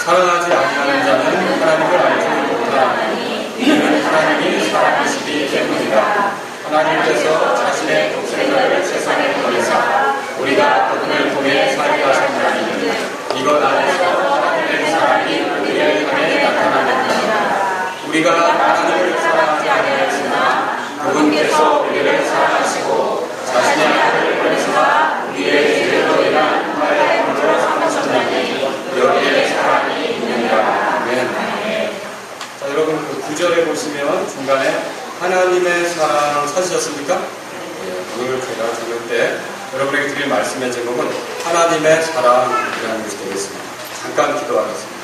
사랑하지 아니하는 자는 하나님을 알지 못하나니 이는 하나님이 사랑하시기 때문이다. 하나님께서 자신의 독생자를 세상에 보내사 우리가 그분을 통해 살게 하셨나니 이것 안에서 하나님의 사랑이 우리를 향해 나타나느니라. 우리가 하나님을 사랑하지 아니하였으나 그분께서 우리를 사랑하시고 자신의 아들을 보내사 우리의 죄로 인한 화해함으로 삼으셨나니 여기에 사랑이 있느니라. 아멘. 자, 여러분 그 9절에 보시면 중간에 하나님의 사랑을 찾으셨습니까? 오늘 제가 적을 때 여러분에게 드릴 말씀의 제목은 하나님의 사랑이라는 것이 되겠습니다. 잠깐 기도하겠습니다.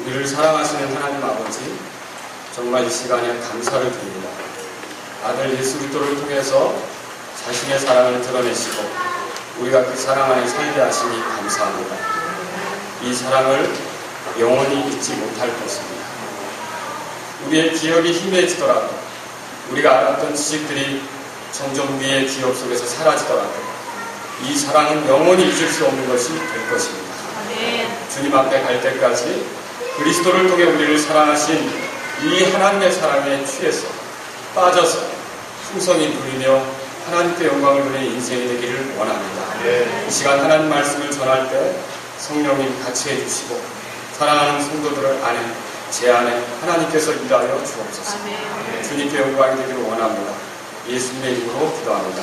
우리를 사랑하시는 하나님 아버지, 정말 이 시간에 감사를 드립니다. 아들 예수 그리스도를 통해서 자신의 사랑을 드러내시고 우리가 그 사랑 안에 살게 하시니 감사합니다. 이 사랑을 영원히 잊지 못할 것입니다. 우리의 기억이 희미해지더라도 우리가 알았던 지식들이 점점 우리의 기억 속에서 사라지더라도 이 사랑은 영원히 잊을 수 없는 것이 될 것입니다. 주님 앞에 갈 때까지 그리스도를 통해 우리를 사랑하신 이 하나님의 사랑에 취해서 빠져서 풍성히 누리며 하나님께 영광을 누리는 인생이 되기를 원합니다. 이 시간 하나님 말씀을 전할 때 성령님 같이 해주시고 사랑하는 성도들을 제 안에 하나님께서 일하여 주옵소서. 주님께 영광이 되기를 원합니다. 예수님의 이름으로 기도합니다.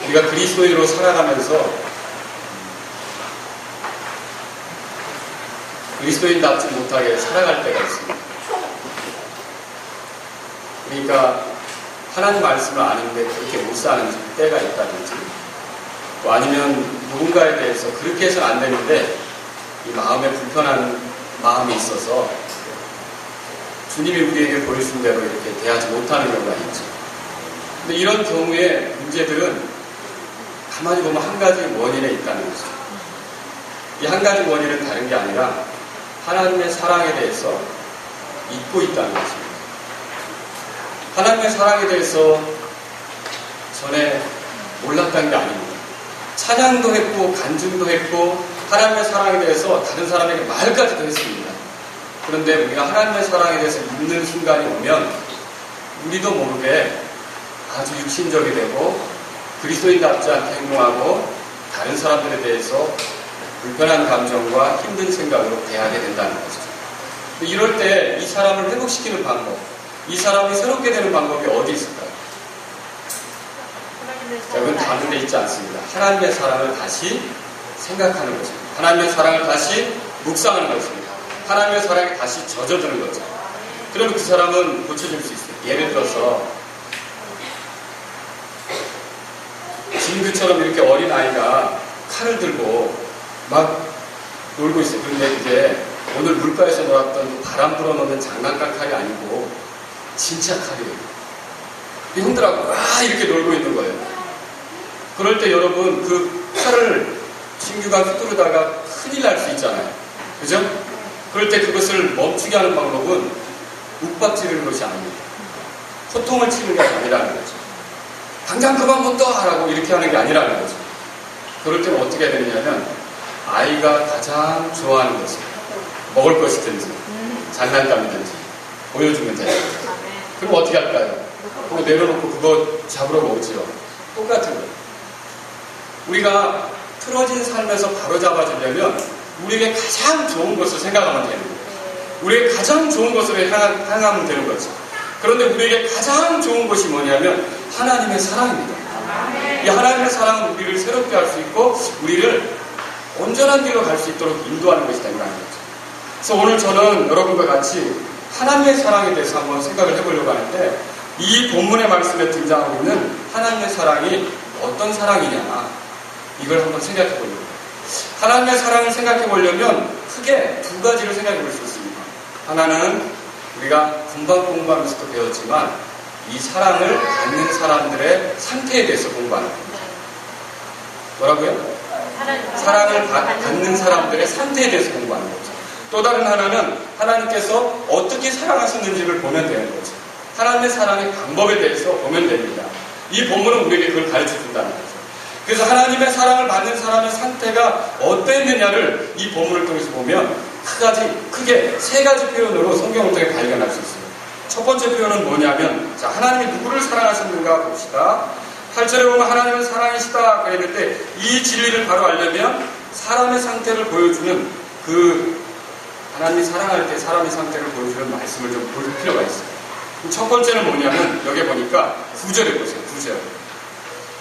우리가 그리스도인으로 살아가면서 그리스도인답지 못하게 살아갈 때가 있습니다. 그러니까 하나님 말씀을 아는데 그렇게 못 사는 때가 있다든지 또 아니면 누군가에 대해서 그렇게 해서는 안 되는데 이 마음에 불편한 마음이 있어서 주님이 우리에게 보여준 대로 이렇게 대하지 못하는 경우가 있죠. 근데 이런 경우에 문제들은 가만히 보면 한 가지 원인에 있다는 거죠. 이 한 가지 원인은 다른 게 아니라 하나님의 사랑에 대해서 잊고 있다는 것입니다. 하나님의 사랑에 대해서 전에 몰랐다는 게 아닙니다. 찬양도 했고 간증도 했고 하나님의 사랑에 대해서 다른 사람에게 말까지도 했습니다. 그런데 우리가 하나님의 사랑에 대해서 잊는 순간이 오면 우리도 모르게 아주 육신적이 되고 그리스도인답지 않게 행동하고 다른 사람들에 대해서 불편한 감정과 힘든 생각으로 대하게 된다는 거죠. 이럴 때 이 사람을 회복시키는 방법, 이 사람이 새롭게 되는 방법이 어디 있을까요? 여러분 다른 데 있지 않습니다. 하나님의 사랑을 다시 생각하는 것입니다. 하나님의 사랑을 다시 묵상하는 것입니다. 하나님의 사랑에 다시 젖어드는 거죠. 그러면 그 사람은 고쳐질 수 있어요. 예를 들어서 진규처럼 이렇게 어린아이가 칼을 들고 막 놀고 있어요. 그런데 이제 오늘 물가에서 놀았던 바람 불어넣는 장난감 칼이 아니고 진짜 칼이에요. 형들하고 와 이렇게 놀고 있는 거예요. 그럴 때 여러분 그 칼을 진규가 휘두르다가 큰일 날 수 있잖아요. 그죠? 그럴 때 그것을 멈추게 하는 방법은 욱박지르는 것이 아닙니다. 호통을 치는 게 아니라는 거죠. 당장 그만 못 떠! 라고 이렇게 하는 게 아니라는 거죠. 그럴 때는 어떻게 해야 되느냐면 아이가 가장 좋아하는 것을 먹을 것이든지 장난감이든지 보여주면 돼요. 그럼 어떻게 할까요? 그거 내려놓고 그거 잡으러 오지요. 똑같은 거예요. 우리가 틀어진 삶에서 바로 잡아주려면 우리에게 가장 좋은 것을 생각하면 되는 거예요. 우리에게 가장 좋은 것으로 향하면 되는 거죠. 그런데 우리에게 가장 좋은 것이 뭐냐면 하나님의 사랑입니다. 이 하나님의 사랑은 우리를 새롭게 할 수 있고 우리를 온전한 길로 갈 수 있도록 인도하는 것이 된다는 거죠. 그래서 오늘 저는 여러분과 같이 하나님의 사랑에 대해서 한번 생각을 해보려고 하는데 이 본문의 말씀에 등장하고 있는 하나님의 사랑이 어떤 사랑이냐 이걸 한번 생각해 보려고 해요. 하나님의 사랑을 생각해 보려면 크게 두 가지를 생각해 볼 수 있습니다. 하나는 우리가 금방 공부하면서도 배웠지만 이 사랑을 받는 사람들의 상태에 대해서 공부하는 겁니다. 뭐라고요? 사랑을 받는 사람들의 상태에 대해서 공부하는 거죠. 또 다른 하나는 하나님께서 어떻게 사랑하셨는지를 보면 되는 거죠. 하나님의 사랑의 방법에 대해서 보면 됩니다. 이 본문은 우리에게 그걸 가르쳐 준다는 거죠. 그래서 하나님의 사랑을 받는 사람의 상태가 어땠느냐를 이 본문을 통해서 보면 크게 세 가지 표현으로 성경을 통해 발견할 수 있어요. 첫 번째 표현은 뭐냐면, 자, 하나님이 누구를 사랑하셨는가 봅시다. 8절에 보면 하나님은 사랑이시다 그랬는데, 이 진리를 바로 알려면 사람의 상태를 보여주는 하나님이 사랑할 때 사람의 상태를 보여주는 말씀을 좀 볼 필요가 있어요. 첫 번째는 뭐냐면, 여기 보니까 9절에 보세요. 9절.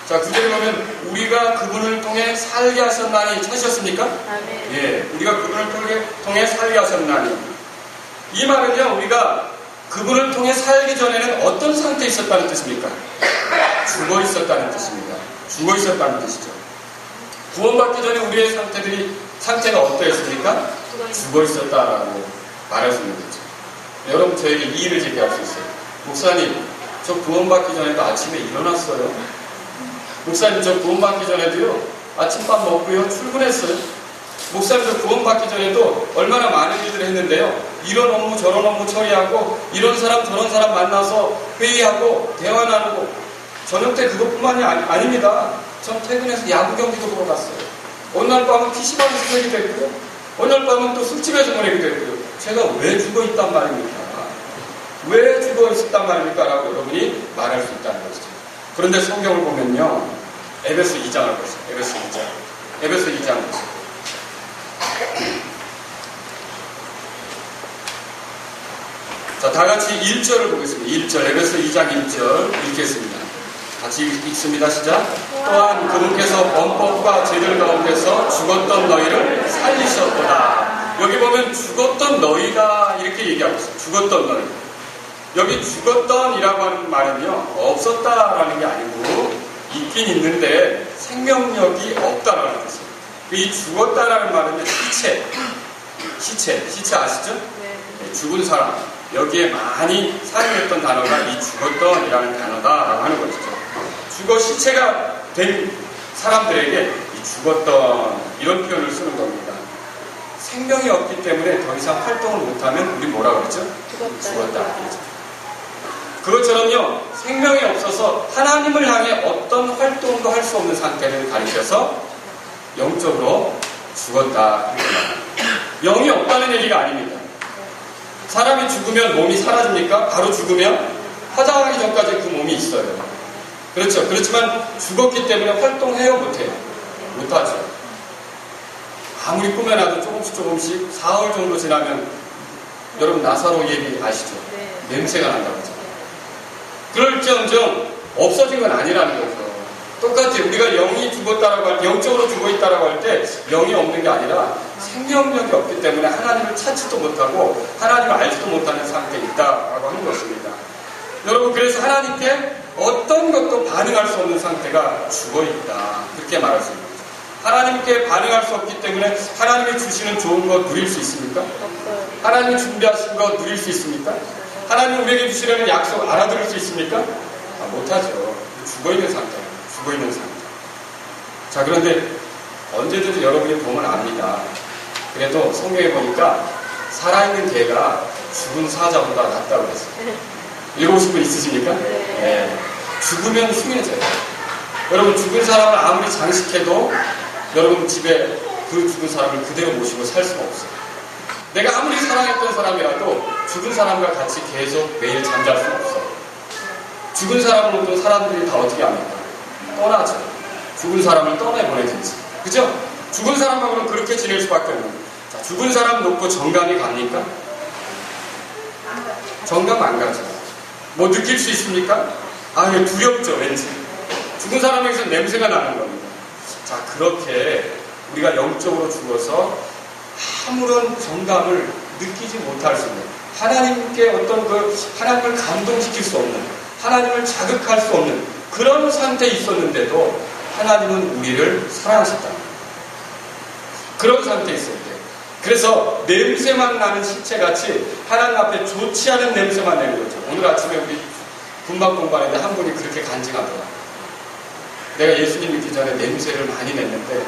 자, 9절에 보면 우리가 그분을 통해 살게 하셨나니 찾으셨습니까? 아멘. 예, 우리가 그분을 통해 살게 하셨나니. 이 말은요, 우리가 그분을 통해 살기 전에는 어떤 상태에 있었다는 뜻입니까? 죽어 있었다는 뜻입니다. 죽어 있었다는 뜻이죠. 구원받기 전에 우리의 상태가 어떠했습니까? 죽어 있었다라고 말할 수 있는 거죠. 여러분, 저에게 이의를 제기할 수 있어요. 목사님, 저 구원받기 전에도 아침에 일어났어요. 목사님, 저 구원받기 전에도요, 아침밥 먹고요, 출근했어요. 목사님, 저 구원받기 전에도 얼마나 많은 일들을 했는데요. 이런 업무, 저런 업무 처리하고, 이런 사람, 저런 사람 만나서 회의하고, 대화 나누고, 저녁 때 그것뿐만이 아닙니다. 전 퇴근해서 야구 경기도 보러 갔어요. 어느 날 밤은 PC방에서 보내기도 했고요. 어느 날 밤은 또 술집에서 보내기도 했고요. 제가 왜 죽어 있단 말입니까? 왜 죽어 있었단 말입니까? 라고 여러분이 말할 수 있다는 것이죠. 그런데 성경을 보면요, 에베소 2장을 보세요. 에베소 2장 보세요. 자, 다 같이 1절을 보겠습니다. 1절, 에베소 2장 1절 읽겠습니다. 같이 읽습니다. 시작. 또한 그분께서 범법과 죄들 가운데서 죽었던 너희를 살리셨도다. 여기 보면 죽었던 너희가 이렇게 얘기하고 있어요. 죽었던 너희. 여기 죽었던이라고 하는 말은요, 없었다라는 게 아니고 있긴 있는데 생명력이 없다라는 뜻이에요. 이 죽었다라는 말은요, 시체 아시죠? 네. 죽은 사람. 여기에 많이 사용했던 단어가 이 죽었던이라는 단어다라고 하는 것이죠. 죽어 시체가 된 사람들에게 이 죽었던 이런 표현을 쓰는 겁니다. 생명이 없기 때문에 더 이상 활동을 못하면 우리 뭐라고 그러죠? 죽었다. 그것처럼요, 생명이 없어서 하나님을 향해 어떤 활동도 할 수 없는 상태를 가리켜서 영적으로 죽었다. 영이 없다는 얘기가 아닙니다. 사람이 죽으면 몸이 사라집니까? 바로 죽으면 화장하기 전까지 그 몸이 있어요. 그렇죠. 그렇지만 죽었기 때문에 활동해요? 못해요? 못하죠. 아무리 꾸며놔도 조금씩 사흘 정도 지나면, 여러분 나사로 얘기 아시죠? 네. 냄새가 난다고 하죠. 그럴지언정 없어진 건 아니라는 거죠. 똑같이 우리가 영이 죽었다라고 할 때, 영적으로 죽어있다라고 할 때 영이 없는 게 아니라 생명력이 없기 때문에 하나님을 찾지도 못하고 하나님을 알지도 못하는 상태에 있다라고 하는 것입니다. 여러분, 그래서 하나님께 어떤 것도 반응할 수 없는 상태가 죽어있다, 그렇게 말할 수 있는 거죠. 하나님께 반응할 수 없기 때문에 하나님이 주시는 좋은 것 누릴 수 있습니까? 하나님이 준비하신 것 누릴 수 있습니까? 하나님이 우리에게 주시려는 약속 알아들을 수 있습니까? 못하죠. 죽어있는 상태. 자, 그런데 언제든지 여러분이 보면 압니다. 그래도 성경에 보니까 살아있는 개가 죽은 사자보다 낫다고 했어요. 읽어보신 분 있으십니까? 네. 죽으면 흉해져요. 여러분, 죽은 사람을 아무리 장식해도 여러분 집에 그 죽은 사람을 그대로 모시고 살 수가 없어요. 내가 아무리 사랑했던 사람이라도 죽은 사람과 같이 계속 매일 잠잘 수는 없어요. 죽은 사람을 또 사람들이 다 어떻게 합니까? 떠나죠. 죽은 사람을 떠내보내든지. 그죠? 죽은 사람하고는 그렇게 지낼 수밖에 없는. 자, 죽은 사람 놓고 정감이 갑니까? 정감 안 가죠. 뭐 느낄 수 있습니까? 두렵죠, 왠지. 죽은 사람에게서 냄새가 나는 겁니다. 자, 그렇게 우리가 영적으로 죽어서 아무런 정감을 느끼지 못할 수 있는, 하나님께 어떤 하나님을 감동시킬 수 없는, 하나님을 자극할 수 없는 그런 상태에 있었는데도 하나님은 우리를 사랑하셨다. 그런 상태에 있을 때. 그래서 냄새만 나는 시체같이 하나님 앞에 좋지 않은 냄새만 내는 거죠. 오늘 아침에 우리 군방 공부하는데 한 분이 그렇게 간증하더라. 내가 예수님 믿기 전에 냄새를 많이 냈는데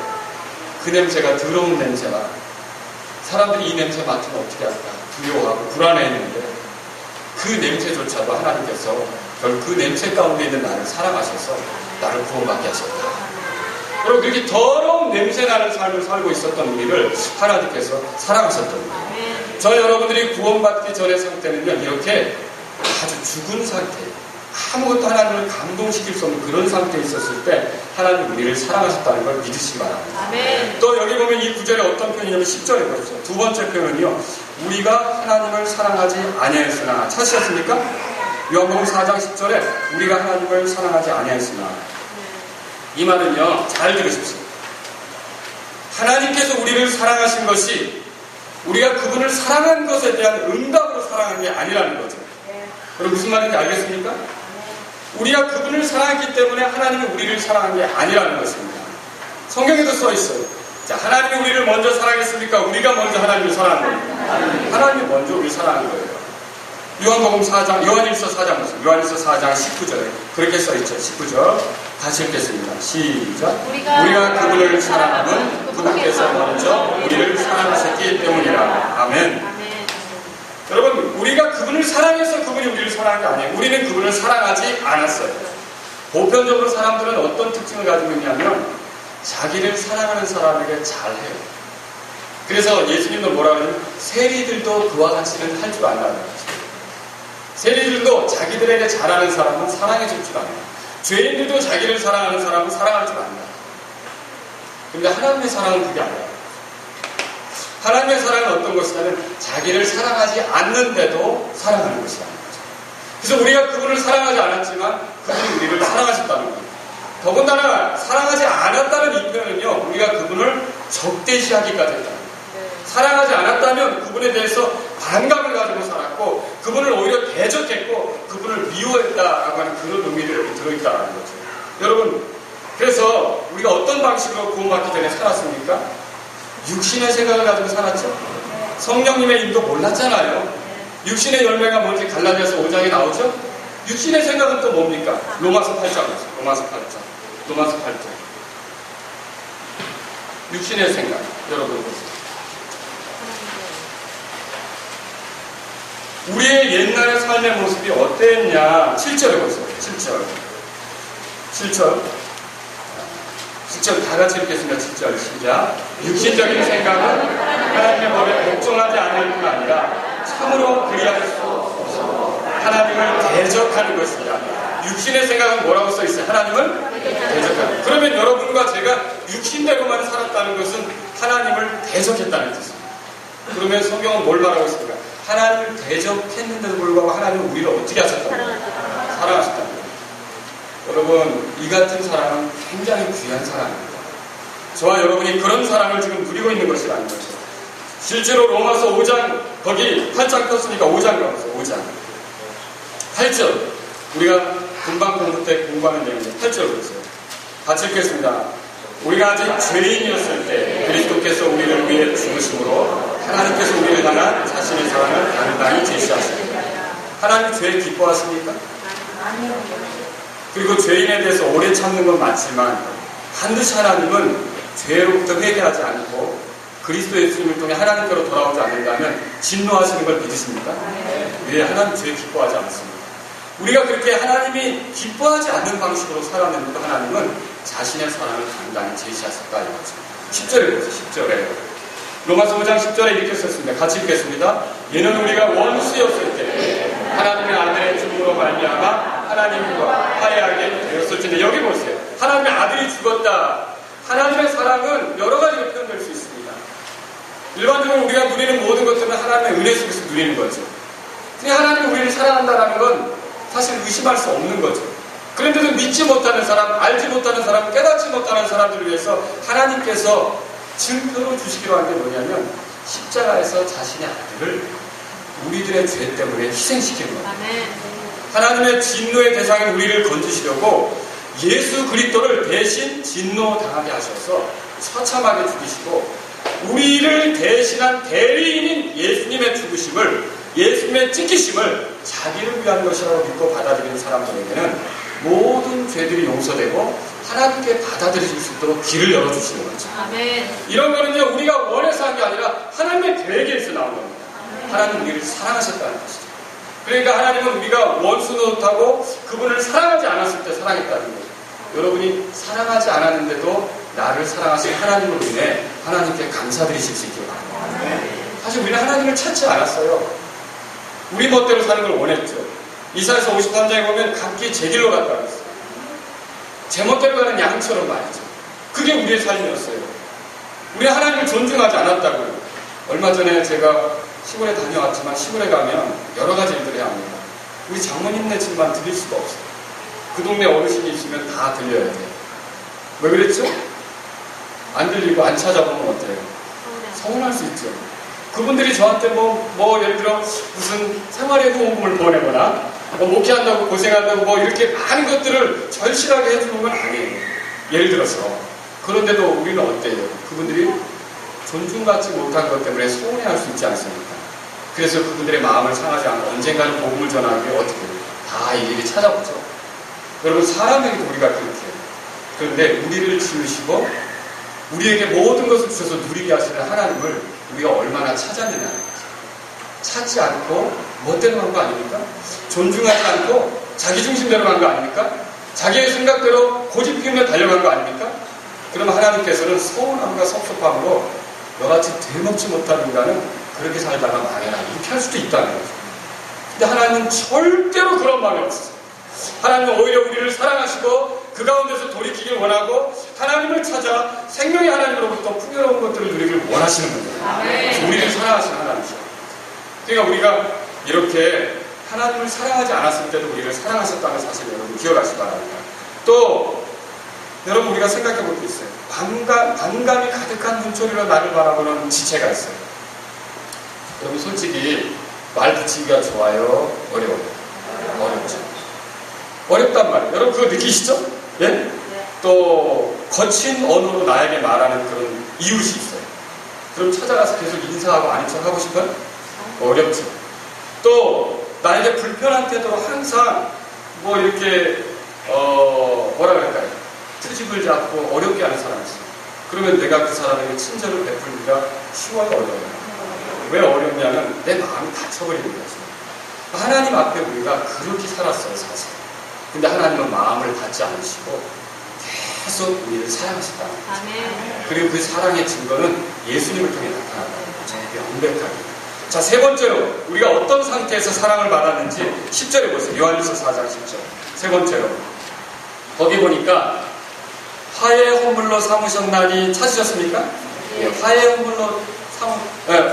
그 냄새가 더러운 냄새가 사람들이 이 냄새 맡으면 어떻게 할까 두려워하고 불안해했는데 그 냄새조차도 하나님께서 결국 그 냄새 가운데 있는 나를 사랑하셔서 나를 구원받게 하셨다. 그리고 그렇게 더러운 냄새나는 삶을 살고 있었던 우리를 하나님께서 사랑하셨던 거예요. 저 여러분들이 구원받기 전의 상태는요, 이렇게 아주 죽은 상태, 아무것도 하나님을 감동시킬 수 없는 그런 상태에 있었을 때 하나님 우리를 사랑하셨다는 걸 믿으시기 바랍니다. 또 여기 보면 이 구절에 어떤 표현이냐면 10절에 보십시오. 두 번째 표현은요, 우리가 하나님을 사랑하지 아니하였으나. 찾으셨습니까? 요한복음 4장 10절에 우리가 하나님을 사랑하지 아니하였으나. 이 말은요, 잘 들으십시오. 하나님께서 우리를 사랑하신 것이 우리가 그분을 사랑한 것에 대한 응답으로 사랑한 게 아니라는 거죠. 그럼 무슨 말인지 알겠습니까? 우리가 그분을 사랑했기 때문에 하나님이 우리를 사랑한 게 아니라는 것입니다. 성경에도 써 있어요. 자, 하나님이 우리를 먼저 사랑했습니까? 우리가 먼저 하나님을 사랑한 겁니다. 하나님이 먼저 우리를 사랑한 거예요. 요한복음 4장, 요한일서 4장 보세요. 요한일서 4장 19절에 그렇게 써 있죠. 19절 같이 읽겠습니다. 시작. 우리가 그분을 사랑함은 그분께서 먼저 우리를 사랑하셨기 때문이라. 아멘. 여러분, 우리가 그분을 사랑해서 그분이 우리를 사랑한 게 아니에요. 우리는 그분을 사랑하지 않았어요. 보편적으로 사람들은 어떤 특징을 가지고 있냐면 자기를 사랑하는 사람에게 잘해요. 그래서 예수님도 뭐라 그러냐면 세리들도 그와 같이는 할 줄 안다는 거죠. 세리들도 자기들에게 잘하는 사람은 사랑해 줄 줄 안다. 죄인들도 자기를 사랑하는 사람은 사랑할 줄 안다. 그런데 하나님의 사랑은 그게 아니에요. 하나님의 사랑은 어떤 것이냐면 자기를 사랑하지 않는데도 사랑하는 것이라는 거죠. 그래서 우리가 그분을 사랑하지 않았지만 그분이 우리를 사랑하셨다는 거예요. 더군다나 사랑하지 않았다는 이 표현은요, 우리가 그분을 적대시하기까지 했다는 거예요. 사랑하지 않았다면 그분에 대해서 반감을 가지고 살았고 그분을 오히려 대적했고 그분을 미워했다라고 하는 그런 의미를 여기 들어있다는 거죠. 여러분, 그래서 우리가 어떤 방식으로 구원받기 전에 살았습니까? 육신의 생각을 가지고 살았죠. 성령님의 인도 몰랐잖아요. 육신의 열매가 뭔지 갈라디아서 5장에 나오죠. 육신의 생각은 또 뭡니까? 로마서 8장. 로마서 8장. 육신의 생각. 여러분 보세요. 우리의 옛날의 삶의 모습이 어땠냐? 7절에 보세요. 7절 다 같이 읽겠습니다. 7절 시작. 육신적인 생각은 하나님의 법에 복종하지 않을 뿐 아니라 참으로 그리할 수 없어 하나님을 대적하는 것입니다. 육신의 생각은 뭐라고 써 있어요? 하나님을 대적하는. 그러면 여러분과 제가 육신대로만 살았다는 것은 하나님을 대적했다는 뜻입니다. 그러면 성경은 뭘 말하고 있습니까? 하나님을 대적했는데도 불구하고 하나님은 우리를 어떻게 하셨다는 거예요? 사랑하셨다는 거예요. 여러분, 이 같은 사랑은 굉장히 귀한 사랑입니다. 저와 여러분이 그런 사랑을 지금 누리고 있는 것이라는 거죠. 실제로 로마서 5장, 거기 8장 폈으니까 5장 가보세요. 5장 8절, 우리가 금방 공부 때 공부하는 내용인데 8절 보세요. 같이 읽겠습니다. 우리가 아직 죄인이었을 때 그리스도께서 우리를 위해 죽으심으로 하나님께서 우리를 향한 자신의 사랑을 당당히 제시하십니다. 하나님 죄 기뻐하십니까? 그리고 죄인에 대해서 오래 참는 건 맞지만 반드시 하나님은 죄로부터 회개하지 않고 그리스도 예수님을 통해 하나님께로 돌아오지 않는다면 진노하시는 걸 믿으십니까? 왜? 하나님 죄 기뻐하지 않습니다. 우리가 그렇게 하나님이 기뻐하지 않는 방식으로 살아내는데도 하나님은 자신의 사랑을 당당히 제시하셨다 이거죠. 10절에 보세요. 10절에 로마서 5장 10절에 이렇게 썼습니다. 같이 읽겠습니다. 이는 우리가 원수였을 때 하나님의 아들의 죽음으로 말미암아 하나님과 화해하게 되었을진데. 여기 보세요. 하나님의 아들이 죽었다. 하나님의 사랑은 여러 가지로 표현될 수 있습니다. 일반적으로 우리가 누리는 모든 것들은 하나님의 은혜 속에서 누리는 거죠. 그냥 하나님이 우리를 사랑한다는 건 사실 의심할 수 없는 거죠. 그런데도 믿지 못하는 사람, 알지 못하는 사람, 깨닫지 못하는 사람들을 위해서 하나님께서 증표로 주시기로 한 게 뭐냐면 십자가에서 자신의 아들을 우리들의 죄 때문에 희생시키는 겁니다. 하나님의 진노의 대상인 우리를 건지시려고 예수 그리스도를 대신 진노당하게 하셔서 처참하게 죽이시고 우리를 대신한 대리인인 예수님의 죽으심을, 예수님의 찢기심을 자기를 위한 것이라고 믿고 받아들이는 사람들에게는 모든 죄들이 용서되고 하나님께 받아들이실 수 있도록 길을 열어주시는 거죠. 아멘. 이런 거는요, 우리가 원해서 한 게 아니라 하나님의 계획에서 나온 겁니다. 하나님 우리를 사랑하셨다는 것이죠. 그러니까 하나님은 우리가 원수 노릇하고 그분을 사랑하지 않았을 때 사랑했다는 거예요. 여러분이 사랑하지 않았는데도 나를 사랑하신 하나님으로 인해 하나님께 감사드리실 수 있길 바랍니다. 사실 우리는 하나님을 찾지 않았어요. 우리 멋대로 사는 걸 원했죠. 이사야서 53장에 보면 각기 제 길로 갔다 그랬어요. 제 멋대로 가는 양처럼 말이죠. 그게 우리의 삶이었어요. 우리 하나님을 존중하지 않았다고요. 얼마 전에 제가 시골에 다녀왔지만 시골에 가면 여러 가지 일들을 해야 합니다. 우리 장모님네 집만 들릴 수가 없어요. 그 동네 어르신이 있으면 다 들려야 돼요. 왜 그랬죠? 안 들리고 안 찾아보면 어때요? 서운할 수 있죠. 그분들이 저한테 예를 들어 무슨 생활의 도움을 보내거나 목회한다고 고생한다고 이렇게 많은 것들을 절실하게 해주는 건 아니에요. 예를 들어서. 그런데도 우리는 어때요? 그분들이 존중받지 못한 것 때문에 서운해할 수 있지 않습니까? 그래서 그분들의 마음을 상하지 않고 언젠가는 복음을 전하기 위해 어떻게 해요? 다 일일이 찾아보죠. 여러분, 사람에게도 우리가 그렇게 해요. 그런데 우리를 지으시고 우리에게 모든 것을 주셔서 누리게 하시는 하나님을 우리가 얼마나 찾았느냐는 거죠. 찾지 않고 멋대로 간 거 아닙니까? 존중하지 않고 자기중심대로 간 거 아닙니까? 자기의 생각대로 고집 피우며 달려간 거 아닙니까? 그러면 하나님께서는 서운함과 섭섭함으로 너같이 되먹지 못한 인간은 그렇게 살다가 망해라 이렇게 할 수도 있다는 거죠. 근데 하나님은 절대로 그런 마음이 없어요. 하나님은 오히려 우리를 사랑하시고 그 가운데서 돌이키길 원하고 하나님을 찾아 생명의 하나님으로부터 풍요로운 것들을 누리길 원하시는 분이에요. 그래서 우리를 사랑하시는 하나님이죠. 그러니까 우리가 이렇게 하나님을 사랑하지 않았을 때도 우리를 사랑하셨다는 사실을 여러분 기억하시기 바랍니다. 또 여러분, 우리가 생각해 볼 게 있어요. 반감이 가득한 눈초리로 나를 바라보는 지체가 있어요. 여러분, 솔직히 말 붙이기가 좋아요? 어려워요? 어렵죠. 어렵단 말이에요. 여러분, 그거 느끼시죠? 예? 네? 또 거친 언어로 나에게 말하는 그런 이웃이 있어요. 그럼 찾아가서 계속 인사하고 아닌 척 하고 싶어요? 어렵죠. 또 나에게 불편한 태도로 항상 이렇게 뭐라 그럴까요? 트집을 잡고 어렵게 하는 사람이 있어요. 그러면 내가 그 사람에게 친절을 베풀기가 쉬워요, 어려워요? 왜 어렵냐면 내 마음이 닫혀버리는 거죠. 하나님 앞에 우리가 그렇게 살았어요, 사실. 근데 하나님은 마음을 닫지 않으시고 계속 우리를 사랑하셨다. 그리고 그 사랑의 증거는 예수님을 통해 나타난다는 거죠. 명백하게. 자, 세 번째로 우리가 어떤 상태에서 사랑을 받았는지 10절에 보세요. 요한일서 4장 10절. 세 번째로 거기 보니까 화해 허물로 삼으셨나니 찾으셨습니까? 예, 화해 허물로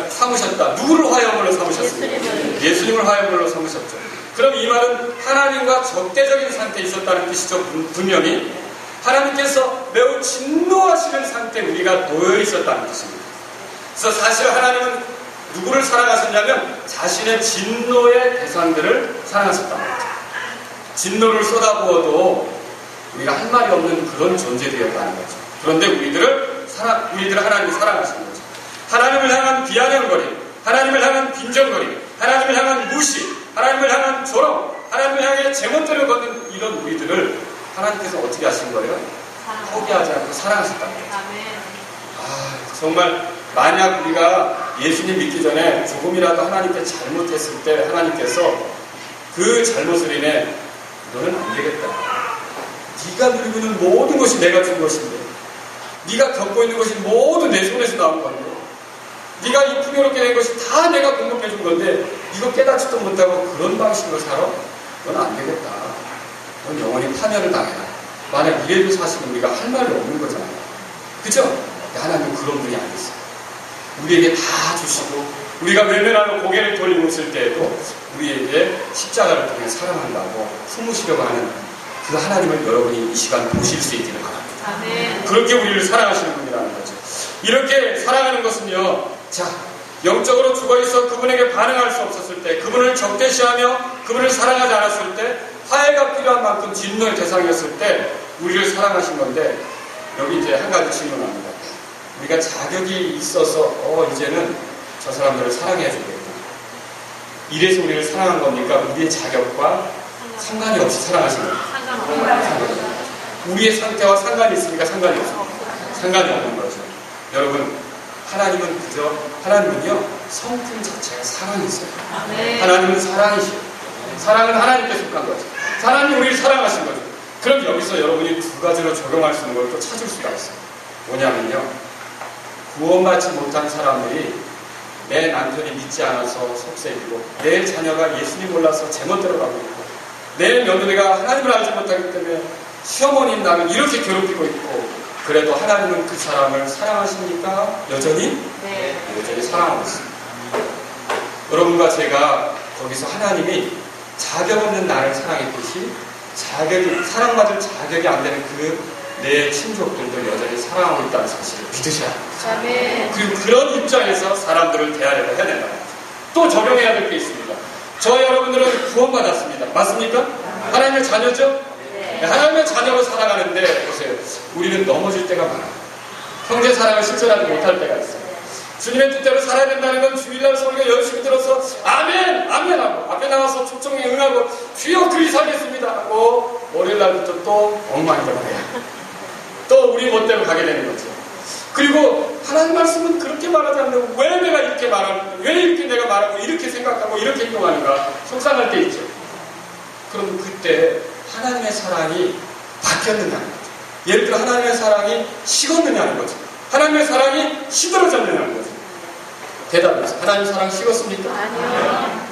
삼으셨다. 누구를 화해 허물로 삼으셨습니까? 예수님을 화해 허물로 삼으셨죠. 그럼 이 말은 하나님과 적대적인 상태에 있었다는 뜻이죠. 분명히 하나님께서 매우 진노하시는 상태에 우리가 놓여 있었다는 뜻입니다. 그래서 사실 하나님은 누구를 사랑하셨냐면 자신의 진노의 대상들을 사랑하셨다는 거죠. 진노를 쏟아부어도 우리가 할 말이 없는 그런 존재되었다는 거죠. 그런데 우리들을 하나님이 사랑하시는 거죠. 하나님을 향한 비아냥거림, 하나님을 향한 빈정거림, 하나님을 향한 무시, 하나님을 향한 조롱, 하나님을 향해 제멋대로 걷는 이런 우리들을 하나님께서 어떻게 하신 거예요? 포기하지 않고 사랑하셨다는 거죠. 정말 만약 우리가 예수님 믿기 전에 조금이라도 하나님께 잘못했을 때 하나님께서 그 잘못을 인해 너는 안 되겠다. 네가 누리고 있는 모든 것이 내가 준 것인데, 네가 겪고 있는 것이 모두 내 손에서 나온 건데, 네가 이 풍요롭게 된 것이 다 내가 공급해 준 건데 이거 깨닫지도 못하고 그런 방식으로 살아? 넌 안 되겠다. 넌 영원히 파멸을 당해라. 만약 이래도 사실은 우리가 할 말이 없는 거잖아요. 그죠? 하나님은 그런 분이 아니었어요. 우리에게 다 주시고 우리가 외면하고 고개를 돌리고 있을 때에도 우리에게 십자가를 통해 사랑한다고 품으시려고 하는 그 하나님을 여러분이 이 시간 보실 수 있기를 바랍니다. 아멘. 그렇게 우리를 사랑하시는 분이라는 거죠. 이렇게 사랑하는 것은요, 자, 영적으로 죽어있어 그분에게 반응할 수 없었을 때, 그분을 적대시하며 그분을 사랑하지 않았을 때, 화해가 필요한 만큼 진노의 대상이었을 때 우리를 사랑하신 건데, 여기 이제 한 가지 질문합니다. 우리가 자격이 있어서 이제는 저 사람들을 사랑해야 되겠구나. 이래서 우리를 사랑한 겁니까? 우리의 자격과 상관이 없이 사랑하신 겁니까? 우리의 상태와 상관이 있습니까? 상관이 없습니까? 상관이 없는 거죠. 여러분, 하나님은요, 성품 자체가 사랑이세요. 하나님은 사랑이시요. 사랑은 하나님께 속한 거죠. 하나님이 우리를 사랑하신 거죠. 그럼 여기서 여러분이 두 가지로 적용할 수 있는 걸 또 찾을 수가 있어요. 뭐냐면요, 구원받지 못한 사람들이 내 남편이 믿지 않아서 속세이고, 내 자녀가 예수님 몰라서 제멋대로 가고 있고, 내 며느리가 하나님을 알지 못하기 때문에 시어머니인 나를 이렇게 괴롭히고 있고, 그래도 하나님은 그 사람을 사랑하십니까? 여전히? 네. 여전히 사랑하고 있습니다. 여러분과 제가 거기서 하나님이 자격 없는 나를 사랑했듯이 사랑받을 자격이 안 되는 내 친족들도 여전히 사랑하고 있다는 사실을 믿으셔야 합니다. 그리고 그런 입장에서 사람들을 대하려고 해야 된다. 또 적용해야 될 게 있습니다. 저와 여러분들은 구원받았습니다. 맞습니까? 하나님의 자녀죠? 네. 하나님의 자녀로 살아가는데 보세요. 우리는 넘어질 때가 많아요. 형제 사랑을 실천하지 못할 때가 있어요. 주님의 뜻대로 살아야 된다는 건 주일날 소리가 열심히 들어서 아멘! 아멘! 하고 앞에 나와서 초청에 응하고 주여 그리 살겠습니다 하고 월요일날부터 또 엉망이라고 해요. 또 우리 멋대로 가게 되는 거죠. 그리고 하나님 말씀은 그렇게 말하지 않는데 왜 내가 이렇게 말하는가, 왜 이렇게 내가 말하고 이렇게 생각하고 이렇게 행동하는가 속상할 때 있죠. 그럼 그때 하나님의 사랑이 바뀌었느냐는 거죠. 예를 들어 하나님의 사랑이 식었느냐는 거죠. 하나님의 사랑이 시들어졌느냐는 거죠. 대답해서 하나님 사랑 식었습니까? 아니요.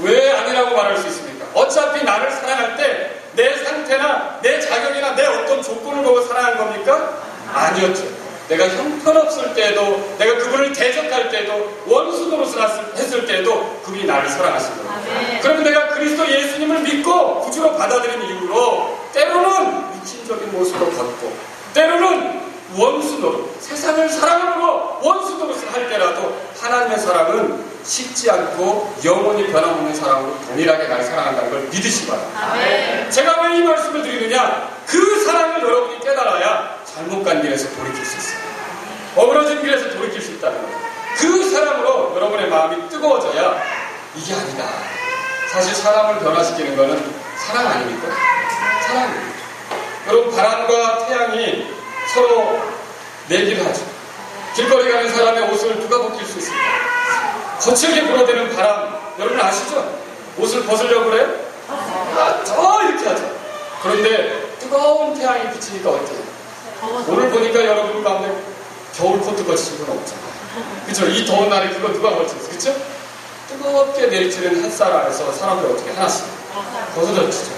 왜 아니라고 말할 수 있습니까? 어차피 나를 사랑할 때 내 상태나 내 자격이나 내 어떤 조건을 보고 사랑한 겁니까? 아니었죠. 내가 형편없을 때에도, 내가 그분을 대적할 때도, 원수 노릇을 했을 때에도 그분이 나를 사랑하신 거예요. 그럼 내가 그리스도 예수님을 믿고 구주로 받아들인 이후로 때로는 미친적인 모습으로 걷고, 때로는 원수 노릇, 세상을 사랑하고 원수 노릇을 할 때라도 하나님의 사랑은 식지 않고 영원히 변함없는 사랑으로 동일하게 날 사랑한다는 걸 믿으시기 바랍니다. 제가 왜 이 말씀을 드리느냐, 그 사랑을 여러분이 깨달아야 잘못 간 길에서 돌이킬 수 있어요. 어그러진 길에서 돌이킬 수 있다는 거예요. 그 사랑으로 여러분의 마음이 뜨거워져야 이게 아니다. 사실 사람을 변화시키는 거는 사랑 아닙니까? 사랑입니다. 여러분, 바람과 태양이 서로 내기를 하죠. 길거리 가는 사람의 옷을 누가 벗길 수 있습니까? 거칠게 불어대는 바람, 여러분 아시죠? 옷을 벗으려고 그래요? 이렇게 하죠. 그런데 뜨거운 태양이 비치니까 어때요? 오늘 보니까 여러분 가운데 겨울 코트 거치신 분 없잖아요. 그쵸? 이 더운 날에 그거 누가 거치겠어요? 그쵸? 뜨겁게 내리치는 햇살 아래서 사람들이 어떻게 하나씩 벗어졌죠.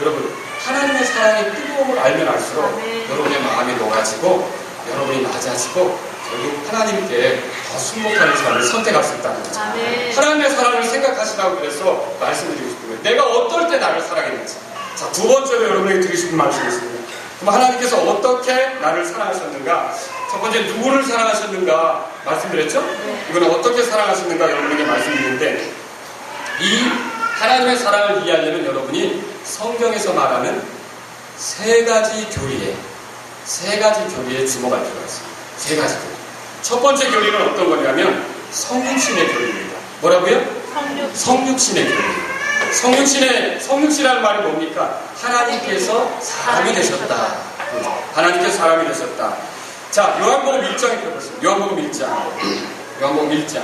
여러분, 하나님의 사랑의 뜨거움을 알면 알수록 여러분의 마음이 녹아지고 여러분이 낮아지고 결국 하나님께 더 순복하는 삶을 선택할 수 있다는 거죠. 하나님의 사랑을 생각하시라고 그래서 말씀드리고 싶은 거예요. 내가 어떨 때 나를 사랑했는지. 자, 두 번째로 여러분에게 드리고 싶은 말씀이 있습니다. 그럼 하나님께서 어떻게 나를 사랑하셨는가? 첫 번째, 누구를 사랑하셨는가 말씀드렸죠? 이거는 어떻게 사랑하셨는가 여러분에게 말씀드리는데, 이 하나님의 사랑을 이해하려면 여러분이 성경에서 말하는 세 가지 교리에 주목할 필요가 있습니다. 세 가지 교리. 첫 번째 교리는 어떤 거냐면 성육신의 교리입니다. 뭐라고요? 성육신의 교리. 성육신이라는 말이 뭡니까? 하나님께서 사람이 되셨다. 하나님께서 사람이 되셨다. 자, 요한복음 1장에 펴보세요. 요한복음 1장.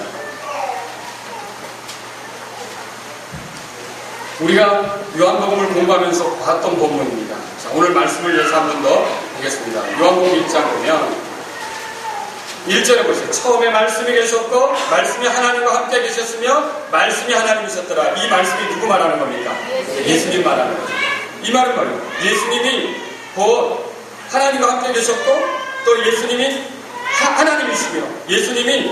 우리가 요한복음을 공부하면서 봤던 본문입니다. 자, 오늘 말씀을 위해서 한 번 더 보겠습니다. 요한복음 1장 보면 1절에 보세요. 처음에 말씀이 계셨고 말씀이 하나님과 함께 계셨으며 말씀이 하나님이셨더라. 이 말씀이 누구 말하는 겁니까? 예수님 말하는 거죠. 이 말은 뭐예요? 예수님이 곧 하나님과 함께 계셨고 또 예수님이 하나님이시며 예수님이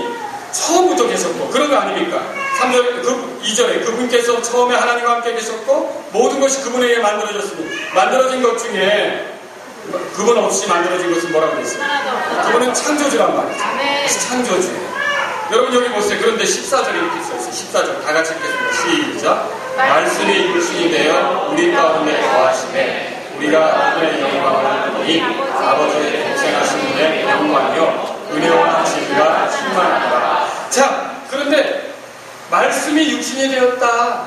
처음부터 계셨고 그런 거 아닙니까? 3절, 2절에 그분께서 처음에 하나님과 함께 계셨고 모든 것이 그분에 의해 만들어졌으니 만들어진 것 중에 그분 없이 만들어진 것은 뭐라고 했어요? 그분은 창조주란 말이죠. 창조주예요. 여러분 여기 보세요. 그런데 14절에 이렇게 있어요. 14절 다 같이 읽겠습니다. 시작. 말씀이 육신이 되어 우리 가운데 거하시되 우리가 그분의 영광을 보니 아버지의 독생하신 분의 영광이요 은혜와 진리가 충만하다. 자, 그런데 말씀이 육신이 되었다.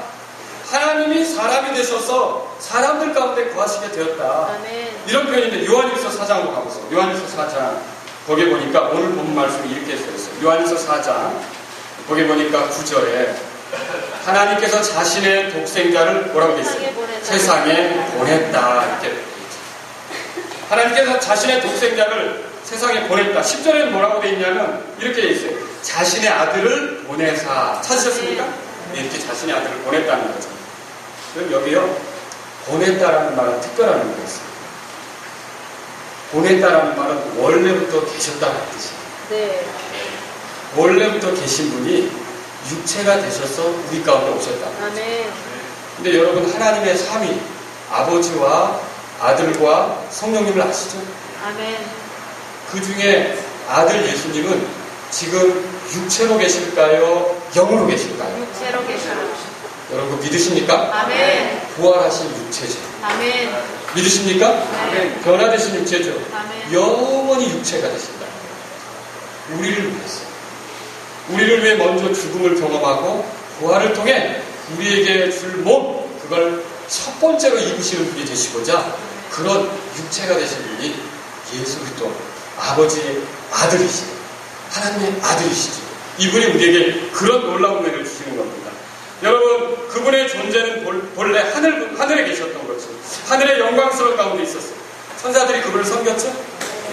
하나님이 사람이 되셔서 사람들 가운데 거하시게 되었다. 아멘. 이런 표현인데 요한일서 4장으로 가보세요. 요한일서 4장 거기에 보니까 오늘 본 말씀이 이렇게 써있어요. 요한일서 4장 거기 보니까 9절에 하나님께서 자신의 독생자를 뭐라고 되어 있어요? 세상에 보냈다. 이렇게 되어 있죠. 하나님께서 자신의 독생자를 세상에 보냈다. 10절에는 뭐라고 되어 있냐면 이렇게 되어 있어요. 자신의 아들을 보내사. 찾으셨습니까? 네, 이렇게 자신의 아들을 보냈다는 거죠. 그럼 여기요, 보냈다라는 말은 특별한 의미가 있어요. 보냈다라는 말은 원래부터 계셨다는 뜻이에요. 네. 원래부터 계신 분이 육체가 되셔서 우리 가운데 오셨다. 아멘. 근데 여러분, 하나님의 삼위, 아버지와 아들과 성령님을 아시죠? 아멘. 그 중에 아들 예수님은 지금 육체로 계실까요? 영으로 계실까요? 육체로 계셔요. 여러분 믿으십니까? 아멘. 부활하신 육체죠. 아멘. 믿으십니까? 아멘. 변화되신 육체죠. 아멘. 영원히 육체가 되신다. 우리를 위해서. 우리를 위해 먼저 죽음을 경험하고 부활을 통해 우리에게 줄 몸, 그걸 첫 번째로 입으시는 분이 되시고자 그런 육체가 되신 분이 예수 그리스도 아버지의 아들이시죠. 하나님의 아들이시죠. 이분이 우리에게 그런 놀라운 은혜를 주시는 겁니다. 여러분, 그분의 존재는 본래 하늘에 계셨던 거죠. 하늘의 영광스러운 가운데 있었어요. 천사들이 그분을 섬겼죠?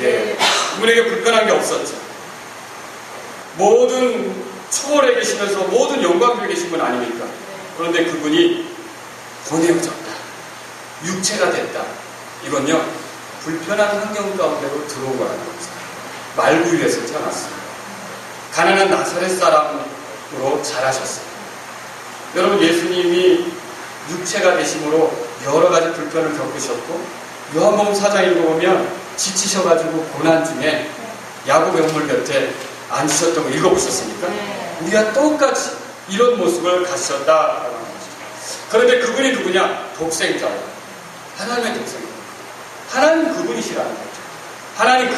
예. 그분에게 불편한 게 없었죠. 모든 초월에 계시면서 모든 영광에 계신 분 아닙니까? 그런데 그분이 보내어졌다. 육체가 됐다. 이건요, 불편한 환경 가운데로 들어온 거라는 겁니다. 말구유에서 태어났습니다. 가난한 나사렛 사람으로 자라셨어요. 여러분, 예수님이 육체가 되심으로 여러 가지 불편을 겪으셨고, 요한복음 4장 읽어보면 지치셔가지고 고난 중에 야곱 영물 곁에 앉으셨던 거 읽어보셨습니까? 우리가 똑같이 이런 모습을 가지셨다라고 하는 거죠. 그런데 그분이 누구냐? 독생자예요. 하나님의 독생자. 하나님 그분이시라는 거죠. 하나님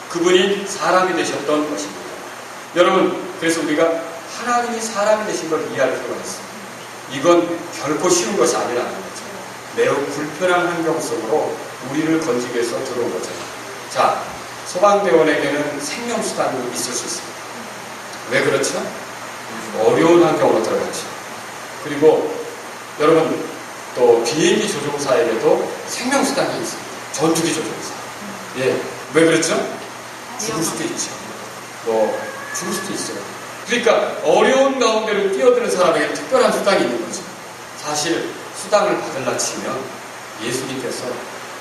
그분이 사람이 되셨던 것입니다. 여러분, 그래서 우리가 하나님이 사람이 되신 걸 이해할 필요가 있습니다. 이건 결코 쉬운 것이 아니라는 거죠. 매우 불편한 환경 속으로 우리를 건지기 위해서 들어온 거죠. 자, 소방대원에게는 생명수단이 있을 수 있습니다. 왜 그렇죠? 어려운 환경으로 들어갔죠. 그리고 여러분, 또 비행기 조종사에게도 생명수단이 있습니다. 전투기 조종사. 예, 왜 그렇죠? 죽을 수도 있죠. 죽을 수도 있어요. 그러니까 어려운 가운데로 뛰어드는 사람에게 특별한 수당이 있는 거죠. 사실 수당을 받으려 치면 예수님께서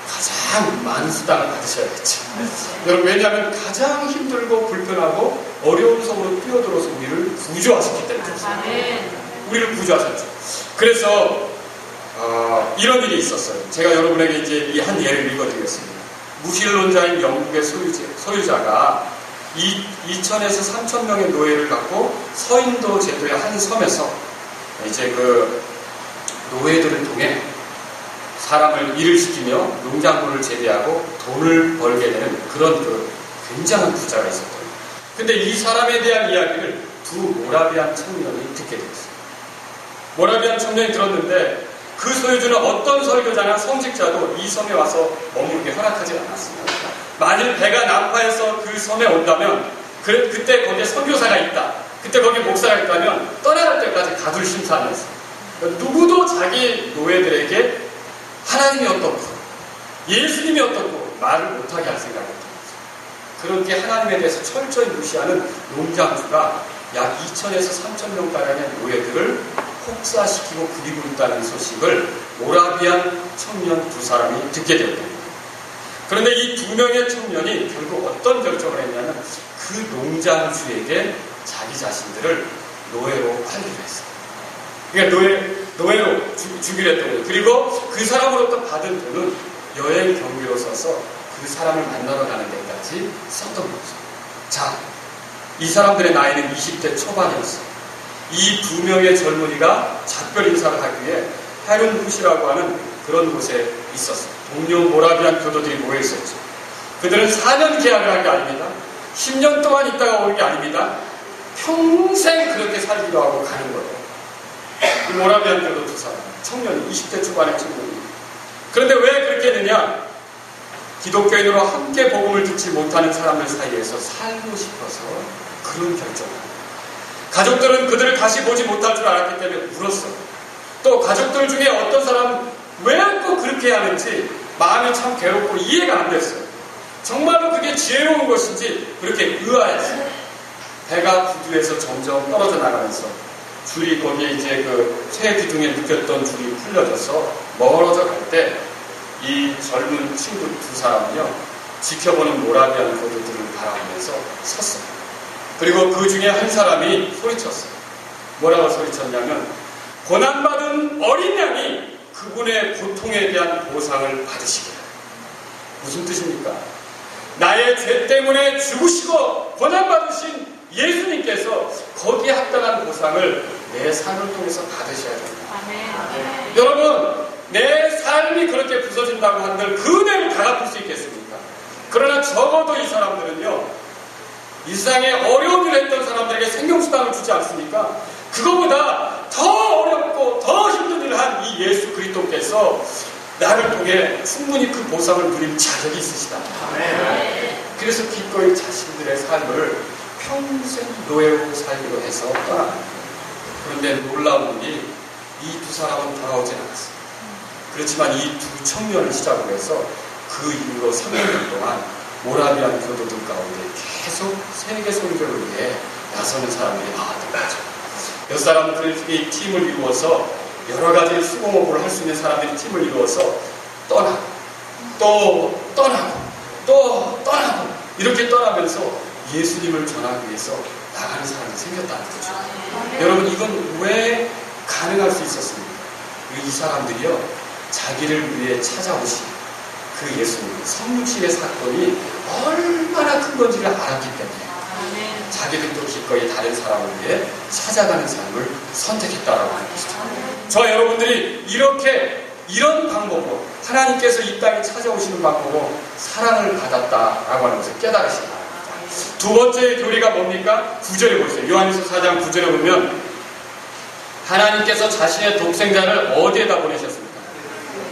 가장 많은 수당을 받으셔야겠죠. 여러분, 왜냐하면 가장 힘들고 불편하고 어려운 속으로 뛰어들어서 우리를 구조하셨기 때문에 우리를 구조하셨죠. 그래서 이런 일이 있었어요. 제가 여러분에게 이제 이 한 예를 읽어드리겠습니다. 무신론자인 영국의 소유자가 2,000에서 3,000명의 노예를 갖고 서인도 제도의 한 섬에서 이제 그 노예들을 통해 사람을 일을 시키며 농작물을 재배하고 돈을 벌게 되는 그런 굉장한 부자가 있었던 거예요. 근데 이 사람에 대한 이야기를 두 모라비안 청년이 듣게 됐어요. 모라비안 청년이 들었는데 그 소유주는 어떤 설교자나 성직자도 이 섬에 와서 머무르게 허락하지 않았습니다. 만일 배가 난파해서 그 섬에 온다면 그때 거기에 선교사가 있다. 그때 거기에 목사가 있다면 떠나갈 때까지 가둘 심사하였어요. 누구도 자기 노예들에게 하나님이 어떻고 예수님이 어떻고 말을 못하게 할 생각이었던 거죠. 그렇게 하나님에 대해서 철저히 무시하는 농장주가 약 2,000에서 3,000명가량의 노예들을 혹사시키고 부리고 있다는 소식을 모라비안 청년 두 사람이 듣게 되었던 거예요. 그런데 이 두 명의 청년이 결국 어떤 결정을 했냐면 그 농장주에게 자기 자신들을 노예로 팔기로 했어요. 그러니까 노예로 주기로 했던 거예요. 그리고 그 사람으로부터 받은 돈은 여행 경비로 써서 그 사람을 만나러 가는 데까지 썼던 거죠. 자, 이 사람들의 나이는 20대 초반이었어요. 이 두 명의 젊은이가 작별 인사를 하기 위해 헤룬후시라고 하는 그런 곳에 있었어요. 동료 모라비안 교도들이 모여 있었죠. 그들은 4년 계약을 한 게 아닙니다. 10년 동안 있다가 오는 게 아닙니다. 평생 그렇게 살기로 하고 가는 거예요. 이 모라비안 교도 두 사람. 청년, 20대 초반의 청년이. 그런데 왜 그렇게 했느냐? 기독교인으로 함께 복음을 듣지 못하는 사람들 사이에서 살고 싶어서 그런 결정을 합니다. 가족들은 그들을 다시 보지 못할 줄 알았기 때문에 울었어. 또 가족들 중에 어떤 사람은 왜 또 그렇게 하는지 마음이 참 괴롭고 이해가 안 됐어요. 정말로 그게 지혜로운 것인지 그렇게 의아했어요. 배가 구두에서 점점 떨어져 나가면서 줄이 거기에 이제 그 새 기둥에 묶였던 줄이 풀려져서 멀어져 갈 때 이 젊은 친구 두 사람은요, 지켜보는 모라비안 고도들을 바라보면서 섰어요. 그리고 그 중에 한 사람이 소리쳤어요. 뭐라고 소리쳤냐면, 고난받은 어린 양이 그분의 고통에 대한 보상을 받으시게. 무슨 뜻입니까? 나의 죄 때문에 죽으시고 고난받으신 예수님께서 거기에 합당한 보상을 내 삶을 통해서 받으셔야 됩니다. 아멘. 여러분, 내 삶이 그렇게 부서진다고 한들 그 은혜를 다 갚을 수 있겠습니까? 그러나 적어도 이 사람들은요, 이 세상에 어려운 일을 했던 사람들에게 생명수당을 주지 않습니까? 그거보다 더 어렵고 더 힘든 일을 한 이 예수 그리스도께서 나를 통해 충분히 그 보상을 누릴 자격이 있으시다. 그래서 기꺼이 자신들의 삶을 평생 노예로 살기로 해서 떠납니다. 그런데 놀라운 일이 이 두 사람은 돌아오지 않았어요. 그렇지만 이 두 청년을 시작으로 해서 그 이후로 3년 동안 모라비안 교도들 가운데 계속 세계 선교를 위해 나서는 사람들이 나왔던 거죠. 몇 사람은 그렇게 팀을 이루어서 여러 가지 수공업을 할 수 있는 사람들이 팀을 이루어서 떠나고 또 떠나고 또 떠나고 이렇게 떠나면서 예수님을 전하기 위해서 나가는 사람이 생겼다는 거죠. 여러분, 이건 왜 가능할 수 있었습니까? 이 사람들이요, 자기를 위해 찾아오신 그 예수님, 성육신의 사건이 얼마나 큰 건지를 알았기 때문에 자기들도 기꺼이 다른 사람을 위해 찾아가는 삶을 선택했다라고 하는 것이죠. 저 여러분들이 이런 방법으로 하나님께서 이 땅에 찾아오시는 방법으로 사랑을 받았다라고 하는 것을 깨달으시기 바랍니다. 두 번째 교리가 뭡니까? 9절에 보세요. 요한일서 4장 9절에 보면 하나님께서 자신의 독생자를 어디에다 보내셨습니까?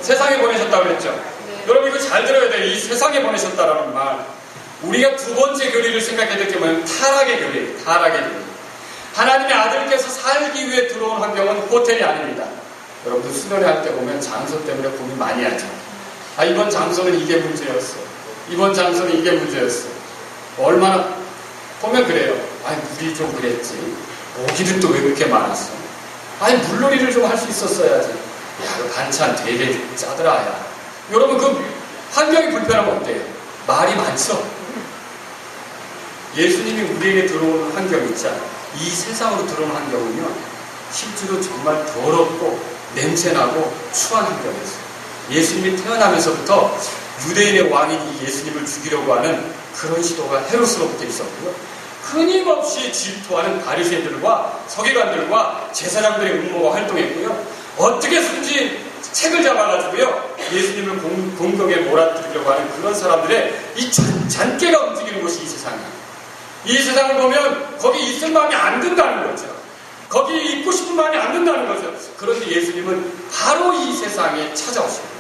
세상에 보내셨다고 그랬죠. 여러분, 이거 잘 들어야 돼요. 이 세상에 보내셨다라는 말. 우리가 두 번째 교리를 생각해야 될 게 뭐냐면 타락의 교리예요. 타락의 교리. 하나님의 아들께서 살기 위해 들어온 환경은 호텔이 아닙니다. 여러분들 수련회 할 때 보면 장소 때문에 고민 많이 하죠. 아, 이번 장소는 이게 문제였어. 이번 장소는 이게 문제였어. 얼마나 보면 그래요. 아니, 물이 좀 그랬지. 모기는 또 왜 그렇게 많았어? 아니, 물놀이를 좀 할 수 있었어야지. 야, 그 반찬 되게 짜더라, 야. 여러분, 그 환경이 불편하면 어때요? 말이 많죠? 예수님이 우리에게 들어오는 환경 있잖아요. 이 세상으로 들어오는 환경은요, 실제로 정말 더럽고 냄새나고 추한 환경이었어요. 예수님이 태어나면서부터 유대인의 왕인 이 예수님을 죽이려고 하는 그런 시도가 헤롯으로부터 있었고요. 끊임없이 질투하는 바리새인들과 서기관들과 제사장들의 음모가 활동했고요. 어떻게 해서든지 책을 잡아가지고요, 예수님을 공격에 몰아들이려고 하는 그런 사람들의 이 잔깨가 움직이는 곳이 이 세상이에요. 이 세상을 보면 거기 있을 마음이 안 든다는 거죠. 거기 있고 싶은 마음이 안 든다는 거죠. 그런데 예수님은 바로 이 세상에 찾아오십니다.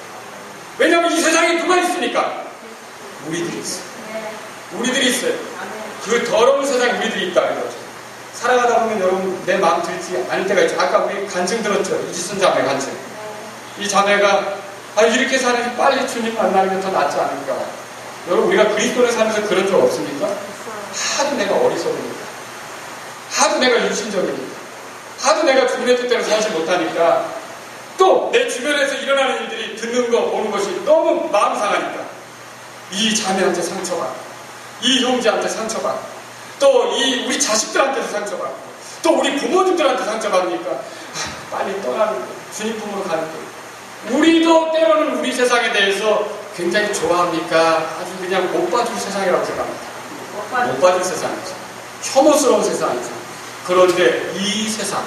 왜냐하면 이 세상에 누가 있으니까? 우리들이 있어요. 우리들이 있어요. 그 더러운 세상에 우리들이 있다는 거죠. 살아가다 보면 여러분, 내 마음 들지 않을 때가 있죠. 아까 우리 간증 들었죠. 이지선 자매 간증. 이 자매가 이렇게 사는 빨리 주님 만나는 게 더 낫지 않을까. 여러분, 우리가 그리스도를 살면서 그런 적 없습니까? 하도 내가 어리석으니까, 하도 내가 육신적이니까, 하도 내가 주님의 뜻대로 살지 못하니까, 또 내 주변에서 일어나는 일들이 듣는 거 보는 것이 너무 마음 상하니까 이 자매한테 상처받고, 이 형제한테 상처받고, 또 이 우리 자식들한테도 상처받고, 또 우리 부모님들한테 상처받으니까 빨리 떠나는 거, 주님 품으로 가는 거. 우리도 때로는 우리 세상에 대해서 굉장히 좋아합니까? 아주 그냥 못 봐줄 세상이라고 생각합니다. 못 봐줄 세상이죠. 혐오스러운 세상이죠. 그런데 이 세상,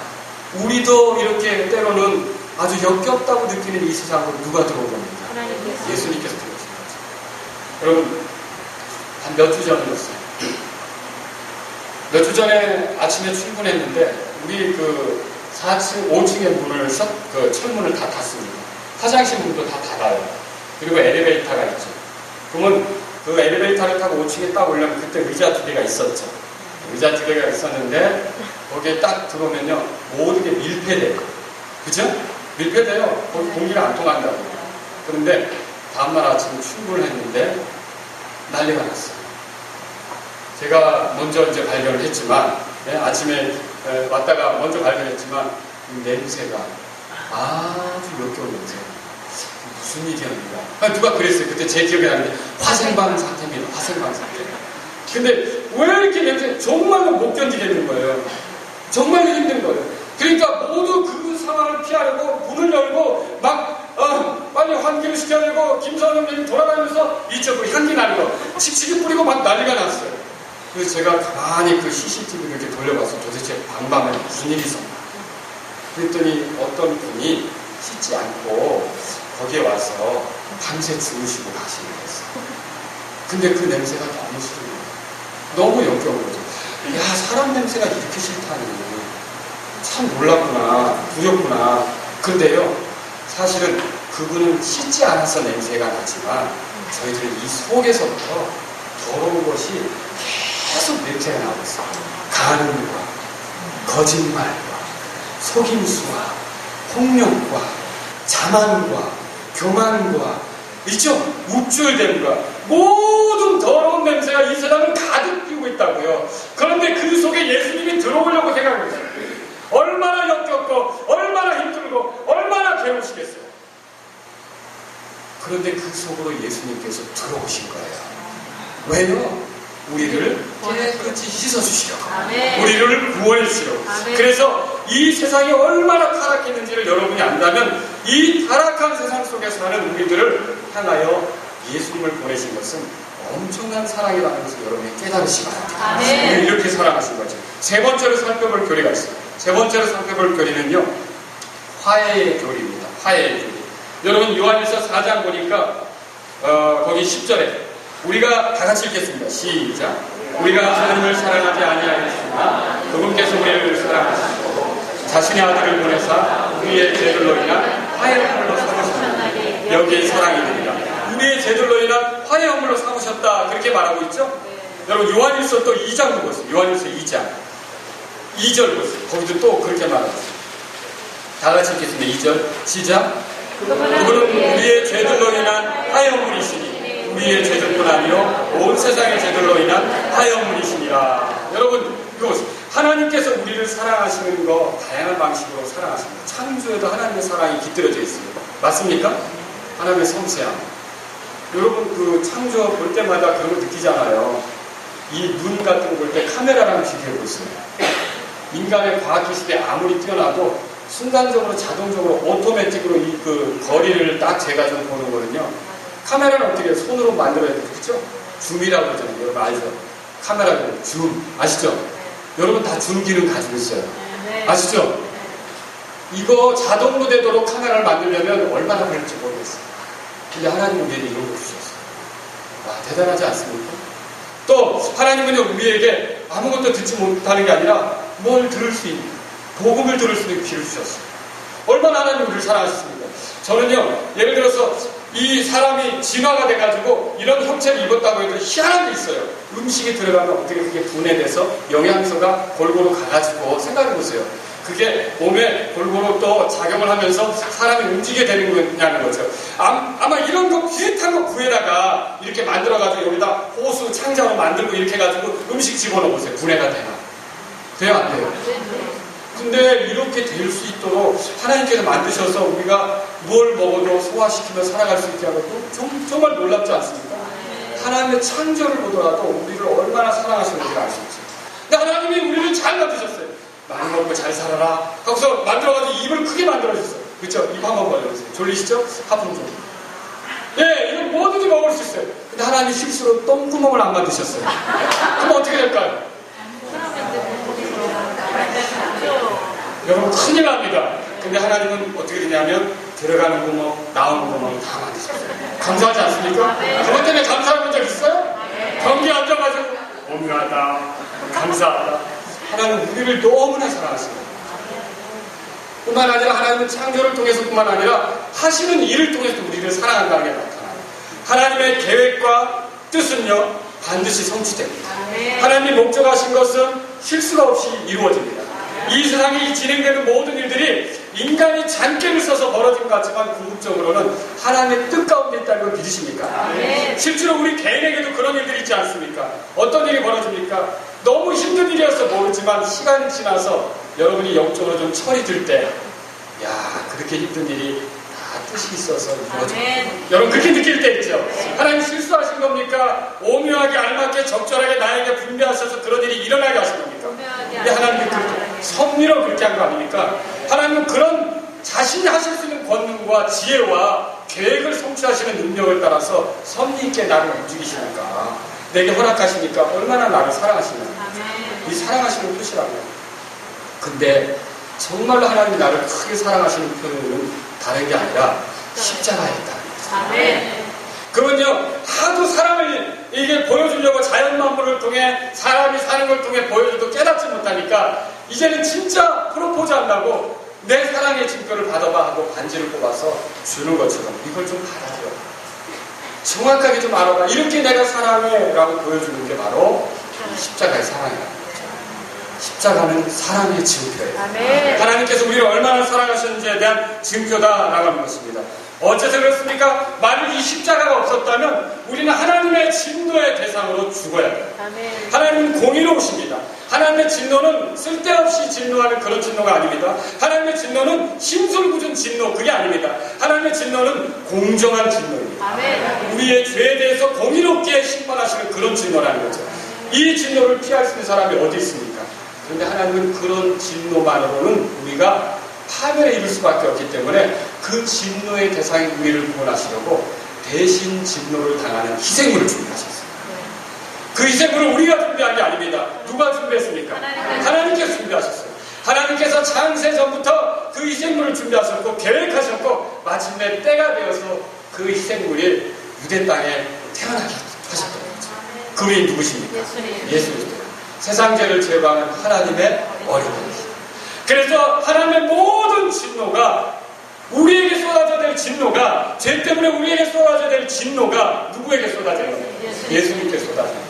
우리도 이렇게 때로는 아주 역겹다고 느끼는 이 세상으로 누가 들어온 겁니까? 예수님께서 들어오신 거죠. 여러분, 한 몇 주 전이었어요. 몇 주 전에 아침에 출근했는데 우리 그 4층, 5층의 문을 그 철문을 다 닫습니다. 화장실 문도 다 닫아요. 그리고 엘리베이터가 있죠. 그러면 그 엘리베이터를 타고 5층에 딱 올려면 그때 의자 2개가 있었죠. 의자 2개가 있었는데 거기에 딱 들어오면요 모든 게 밀폐돼요. 그죠? 밀폐돼요. 거기 공기가 안 통한다고. 그런데 다음날 아침에 출근을 했는데 난리가 났어요. 제가 먼저 이제 발견을 했지만 아침에 왔다가 먼저 발견했지만 냄새가 아주 역겨운 냄새가 무슨 일이었는가. 누가 그랬어요. 그때 제 기억에 나는데 화생방 상태입니다. 화생방 상태. 근데 왜 이렇게 냄새 정말로 못 견디겠는 거예요. 정말로 힘든 거예요. 그러니까 모두 그 상황을 피하려고 문을 열고 막 빨리 환기를 시켜야 김선영님이 돌아다니면서 이쪽으로 향기 나는 거 칙칙이 뿌리고 막 난리가 났어요. 그래서 제가 가만히 그 CCTV를 이렇게 돌려봐서 도대체 방밤에 무슨 일이 있었나. 그랬더니 어떤 분이 씻지 않고 거기에 와서 밤새 주무시고 가시는 거였어요. 근데 그 냄새가 너무 싫은 거예요. 너무 역겨운 거죠. 야, 사람 냄새가 이렇게 싫다니. 참 놀랍구나, 두렵구나. 근데요, 사실은 그분은 씻지 않아서 냄새가 나지만 저희들은 이 속에서부터 더러운 것이 계속 냄새가 나고 있어요. 간음과 거짓말과 속임수와 폭력과 자만과 교만과 있죠? 우쭐됨과 모든 더러운 냄새가 이 세상을 가득 피우고 있다고요. 그런데 그 속에 예수님이 들어오려고 생각하고 있어요. 얼마나 역겹고 얼마나 힘들고 얼마나 괴로우시겠어요. 그런데 그 속으로 예수님께서 들어오신 거예요. 왜요? 우리를 깨끗이 씻어주시려고. 우리를 구원해주시려고. 그래서 이 세상이 얼마나 타락했는지를 여러분이 안다면 이 타락한 세상 속에 사는 우리들을 향하여 예수님을 보내신 것은 엄청난 사랑이라는 것을 여러분이 깨달으시기 바랍니다. 이렇게 사랑하신 거죠. 세 번째로 살펴볼 교리가 있어요. 세 번째로 살펴볼 교리는요, 화해의 교리입니다. 화해의 교리. 여러분 요한일서 4장 보니까 거기 10절에 우리가 다 같이 읽겠습니다. 시작. 우리가 하나님을 사랑하지 아니하였으나 그분께서 우리를 사랑하시고 자신의 아들을 보내사 우리의 죄들로 인한 화해함으로 삼으셨다. 여기에 사랑이 됩니다. 우리의 죄들로 인한 화해함으로 삼으셨다. 그렇게 말하고 있죠. 여러분 요한일서 또 2장 보세요. 요한일서 2장 2절 보세요. 거기도 또 그렇게 말하고 있어요. 다 같이 읽겠습니다. 2절 시작. 그분은 우리의 죄들로 인한 화해함이시니 우리의 죄들뿐 아니요 온 세상의 죄들로 인한 화해함이시니라. 여러분 이거 보세요. 하나님께서 우리를 사랑하시는 거 다양한 방식으로 사랑하십니다. 창조에도 하나님의 사랑이 깃들여져 있습니다. 맞습니까? 하나님의 섬세함. 여러분 그 창조 볼 때마다 그런 거 느끼잖아요. 이 눈 같은 거 볼 때 카메라랑 비교해 보세요. 인간의 과학기술이 아무리 뛰어나도 순간적으로 자동적으로 오토매틱으로 이 그 거리를 딱 재가지고 보는 거는요. 카메라는 어떻게 해요? 손으로 만들어야 되죠. 그렇죠? 줌이라고 그러잖아요. 여러분 알죠? 카메라고 줌 아시죠? 여러분 다 줌 기능 가지고 있어요. 아시죠? 이거 자동으로 되도록 카메라를 만들려면 얼마나 걸릴지 모르겠어요. 근데 하나님은 우리에게 이런 거 주셨어요. 와, 대단하지 않습니까? 또 하나님은 우리에게 아무것도 듣지 못하는 게 아니라 뭘 들을 수 있는 복음을 들을 수 있는 귀를 주셨어요. 얼마나 하나님 우리를 사랑하셨습니까? 저는요, 예를 들어서 이 사람이 진화가 돼가지고 이런 형체를 입었다고 해도 희한한 게 있어요. 음식이 들어가면 어떻게 그게 분해돼서 영양소가 골고루 가가지고 생각해보세요. 그게 몸에 골고루 또 작용을 하면서 사람이 움직이게 되는 거냐는 거죠. 아마 이런 거 비슷한 거 구해다가 이렇게 만들어가지고 여기다 호수 창자로 만들고 이렇게 해가지고 음식 집어넣어보세요. 분해가 되나? 돼요? 안 돼요? 근데 이렇게 될 수 있도록 하나님께서 만드셔서 우리가 뭘 먹어도 소화시키며 살아갈 수 있게 하고 정말 놀랍지 않습니까? 하나님의 창조를 보더라도 우리를 얼마나 사랑하시는지를 알 수 있죠. 근데 하나님이 우리를 잘 만드셨어요. 많이 먹고 잘 살아라. 거기서 만들어가지고 입을 크게 만들어주셨어요. 그렇죠? 입 한번 벌려주세요. 졸리시죠? 하품 좀. 예, 이거 뭐든지 먹을 수 있어요. 근데 하나님이 실수로 똥구멍을 안 만드셨어요. 그럼 어떻게 될까요? 여러분 큰일 납니다. 근데 하나님은 어떻게 되냐면 들어가는 구멍, 나오는 구멍 다 만드셨어요. 감사하지 않습니까? 그것 때문에 감사한 적 있어요? 경기 앉아가지고 오묘하다, 감사하다. 하나님 우리를 너무나 사랑하십니다. 뿐만 아니라 하나님은 창조를 통해서뿐만 아니라 하시는 일을 통해서 우리를 사랑한다는 게 나타나요. 하나님의 계획과 뜻은요 반드시 성취됩니다. 하나님이 목적하신 것은 실수가 없이 이루어집니다. 이 세상에 진행되는 모든 일들이 인간이 잔꾀를 써서 벌어진 것 같지만 궁극적으로는 하나님의 뜻 가운데 있다는 걸 믿으십니까? 실제로 우리 개인에게도 그런 일들이 있지 않습니까? 어떤 일이 벌어집니까? 너무 힘든 일이어서 모르지만 시간이 지나서 여러분이 영적으로 좀 철이 들 때 그렇게 힘든 일이 다 뜻이 있어서 이루어집니다. 여러분 그렇게 느낄 때 있죠? 하나님 실수하신 겁니까? 오묘하게 알맞게 적절하게 나에게 분배하셔서 그런 일이 일어나게 하신 겁니까? 근데 하나님은 그렇게 섭리로 그렇게 한 거 아닙니까? 하나님은 그런 자신이 하실 수 있는 권능과 지혜와 계획을 성취하시는 능력을 따라서 섭리 있게 나를 움직이시니까 내게 허락하시니까 얼마나 나를 사랑하시냐. 이 사랑하시는 뜻이라고요. 근데 정말로 하나님이 나를 크게 사랑하시는 표현은 다른 게 아니라 십자가에 있다는 거죠. 그러면요 하도 사랑을 이게 보여주려고 자연 만물을 통해 사람이 사는 걸 통해 보여줘도 깨닫지 못하니까 이제는 진짜 프로포즈 한다고 내 사랑의 증거를 받아봐 하고 반지를 뽑아서 주는 것처럼 이걸 좀 받아들여. 정확하게 좀 알아봐. 이렇게 내가 사랑해 라고 보여주는 게 바로 십자가의 사랑이라는 거죠. 십자가는 사랑의 증표예요. 하나님께서 우리를 얼마나 사랑하셨는지에 대한 증표다라고 하는 것입니다. 어째서 그렇습니까? 만약 이 십자가가 없었다면 우리는 하나님의 진노의 대상으로 죽어야 돼요. 하나님은 공의로우십니다. 하나님의 진노는 쓸데없이 진노하는 그런 진노가 아닙니다. 하나님의 진노는 심술궂은 진노, 그게 아닙니다. 하나님의 진노는 공정한 진노입니다. 우리의 죄에 대해서 공의롭게 심판하시는 그런 진노라는 거죠. 이 진노를 피할 수 있는 사람이 어디 있습니까? 그런데 하나님은 그런 진노만으로는 우리가 파멸에 이를 수밖에 없기 때문에 그 진노의 대상인 우리를 구원하시려고 대신 진노를 당하는 희생물을 준비하셨어요. 그 희생물을 우리가 준비한 게 아닙니다. 누가 준비했습니까? 하나님께서 준비하셨어요. 하나님께서 창세 전부터 그 희생물을 준비하셨고 계획하셨고 마침내 때가 되어서 그 희생물이 유대 땅에 태어나게 하셨던 거죠. 그분이 누구십니까? 예수 그리스도. 세상 죄를 제거하는 하나님의 어린 아이. 그래서 하나님의 모든 진노가 우리에게 쏟아져야 될 진노가 죄 때문에 우리에게 쏟아져야 될 진노가 누구에게 쏟아져요? 예수님께 쏟아져요.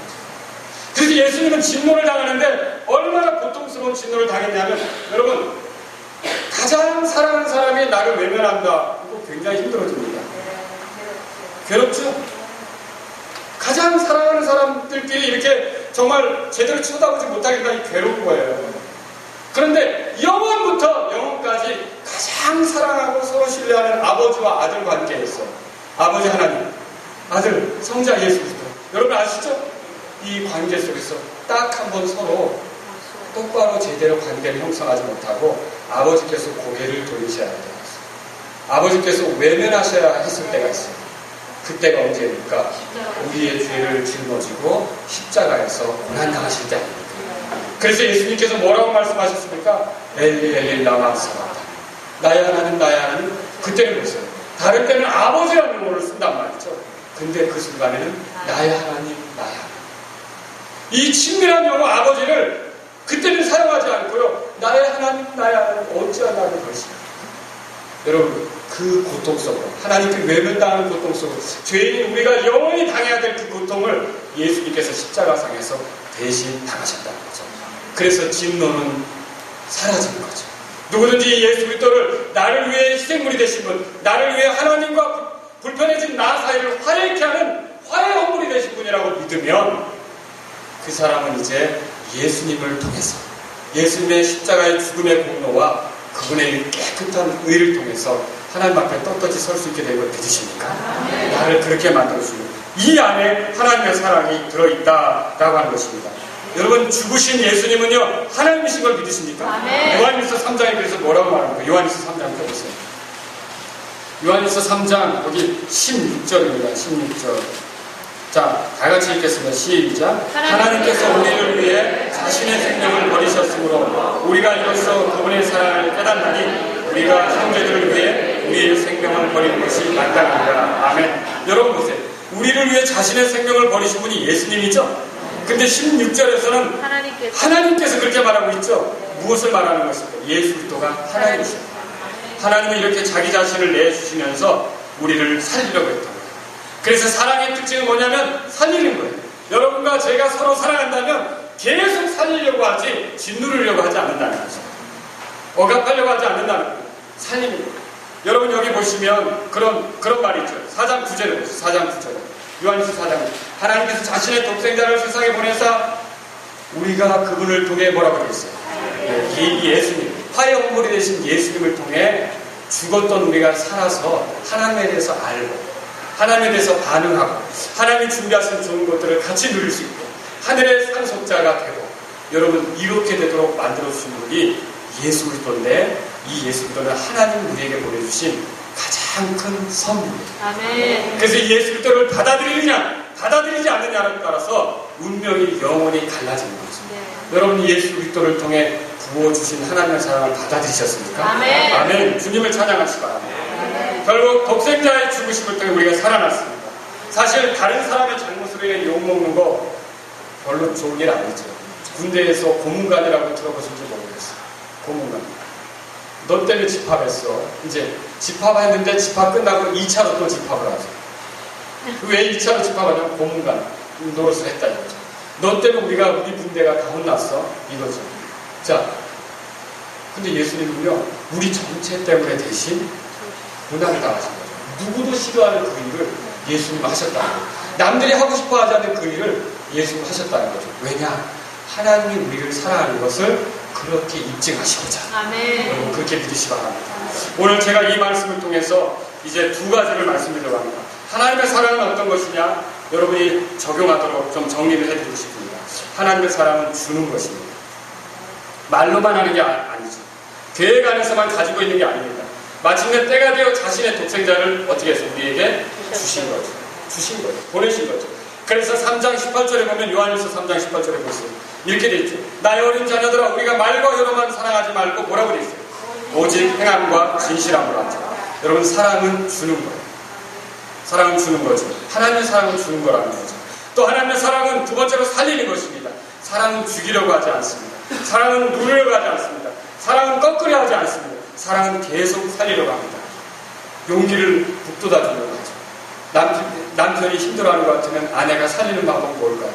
그래서 예수님은 진노를 당하는데 얼마나 고통스러운 진노를 당했냐면 여러분 가장 사랑하는 사람이 나를 외면한다. 이거 굉장히 힘들어집니다. 괴롭죠? 가장 사랑하는 사람들끼리 이렇게 정말 제대로 쳐다보지 못하겠다니 괴로운 거예요. 그런데 영원부터 영원까지 가장 사랑하고 서로 신뢰하는 아버지와 아들 관계에서 아버지 하나님, 아들 성자 예수 그리스도 여러분 아시죠? 이 관계 속에서 딱 한 번 서로 똑바로 제대로 관계를 형성하지 못하고 아버지께서 고개를 돌리셔야 할 때가 있어요. 아버지께서 외면하셔야 했을 때가 있어요. 그때가 언제입니까? 우리의 죄를 짊어지고 십자가에서 고난당하실 때 아닙니까? 그래서 예수님께서 뭐라고 말씀하셨습니까? 엘리 엘리 라마 사박다니. 나의 하나님 나의 하나님. 그때는 그랬어요. 다른 때는 아버지라는 용어를 쓴단 말이죠. 근데 그 순간에는 나의 하나님 나의 하나님. 이 친밀한 용어 아버지를 그때는 사용하지 않고요. 나의 하나님 나의 하나님 어찌하냐고 그러십니까? 여러분 그 고통 속으로 하나님께 외면당하는 고통 속으로 죄인인 우리가 영원히 당해야 될 그 고통을 예수님께서 십자가상에서 대신 당하셨다는 거죠. 그래서 진노는 사라지는 거죠. 누구든지 예수 그리스도를 나를 위해 희생물이 되신 분, 나를 위해 하나님과 불편해진 나 사이를 화해케 하는 화해 헌물이 되신 분이라고 믿으면 그 사람은 이제 예수님을 통해서 예수님의 십자가의 죽음의 공로와 그분의 깨끗한 의를 통해서 하나님 앞에 떳떳이 설 수 있게 된 걸 믿으십니까? 나를 그렇게 만들어주는 이 안에 하나님의 사랑이 들어있다라고 하는 것입니다. 여러분 죽으신 예수님은요 하나님이신 걸 믿으십니까? 요한일서 3장에 그래서 뭐라고 말합니까? 요한일서 3장 펴보세요. 요한일서 3장 거기 16절입니다. 16절. 자, 다 같이 읽겠습니다. 시작. 하나님께서 우리를 위해 자신의 생명을 버리셨으므로 우리가 이로써 그분의 사랑을 깨닫나니 우리가 형제들을 위해 우리의 생명을 버리는 것이 마땅하니라. 아멘. 여러분 보세요. 우리를 위해 자신의 생명을 버리신 분이 예수님이죠. 근데 16절에서는 하나님께서 그렇게 말하고 있죠. 무엇을 말하는 것입니까? 예수 그리스도가 하나님이십니다. 하나님은 이렇게 자기 자신을 내주시면서 우리를 살리려고 했던 거예요. 그래서 사랑의 특징은 뭐냐면 살리는 거예요. 여러분과 제가 서로 사랑한다면 계속 살리려고 하지 짓누르려고 하지 않는다는 거죠. 억압하려고 하지 않는다는 거예요. 살리는 거예요. 여러분 여기 보시면 그런 말이 있죠. 4장 9절에 보세요. 4장 9절에. 요한일서 4장. 하나님께서 자신의 독생자를 세상에 보내사 우리가 그분을 통해 뭐라고 되어 있어요? 이 예수님, 화해 홍보리 되신 예수님을 통해 죽었던 우리가 살아서 하나님에 대해서 알고 하나님에 대해서 반응하고 하나님이 준비하신 좋은 것들을 같이 누릴 수 있고 하늘의 상속자가 되고 여러분 이렇게 되도록 만들어주신 분이 예수 그리스도인데 이 예수 그리스도는 하나님 우리에게 보내주신 가장 큰 선물이에요. 아멘. 그래서 이 예수 그리스도를 받아들이느냐 받아들이지 않느냐에 따라서 운명이 영원히 갈라지는 거죠. 네. 여러분 예수 그리스도를 통해 부어주신 하나님의 사랑을 받아들이셨습니까? 아멘. 아멘. 주님을 찬양하시기 바랍니다. 아멘. 결국 독생자의 죽으심을 통해 우리가 살아났습니다. 사실 다른 사람의 잘못으로 인해 욕먹는 거 별로 좋은 일 아니죠. 군대에서 고문관이라고 들어보신지 모르겠어요. 고문관. 너 때문에 집합했어. 이제 집합했는데 집합 끝나고 2차로 또 집합을 하죠. 왜 2차로 집합하냐면 고문관 노릇을 했다 이거죠. 너 때문에 우리 군대가 다 혼났어. 이거죠. 자, 근데 예수님은요, 우리 전체 때문에 대신 고난을 당하신 거죠. 누구도 싫어하는 그 일을 예수님 하셨다는 거예요. 남들이 하고 싶어 하지 않는 그 일을 예수님 하셨다는 거죠. 왜냐? 하나님이 우리를 사랑하는 것을 그렇게 입증하시고자. 아멘. 여러분 그렇게 믿으시기 바랍니다. 오늘 제가 이 말씀을 통해서 이제 두 가지를 말씀드리려고 합니다. 하나님의 사랑은 어떤 것이냐? 여러분이 적용하도록 좀 정리를 해드리고 싶습니다. 하나님의 사랑은 주는 것입니다. 말로만 하는 게 아니죠. 계획 안에서만 가지고 있는 게 아닙니다. 마침내 때가 되어 자신의 독생자를 어떻게 해서 우리에게 주신 거죠. 주신 거죠. 보내신 거죠. 그래서 3장 18절에 보면 요한일서 3장 18절에 보세요. 이렇게 되어 있죠. 나의 어린 자녀들아 우리가 말과 혀로만 사랑하지 말고 뭐라고 되어 있어요? 오직 행함과 진실함으로 하자. 여러분 사랑은 주는 거예요. 사랑은 주는 거죠. 하나님의 사랑은 주는 거라는 거죠. 또 하나님의 사랑은 두 번째로 살리는 것입니다. 사랑은 죽이려고 하지 않습니다. 사랑은 누르려고 하지 않습니다. 사랑은 꺾으려 하지 않습니다. 사랑은 계속 살리려고 합니다. 용기를 북돋아주려고 하죠. 남편이 힘들어하는 것 같으면 아내가 살리는 방법은 뭘까요?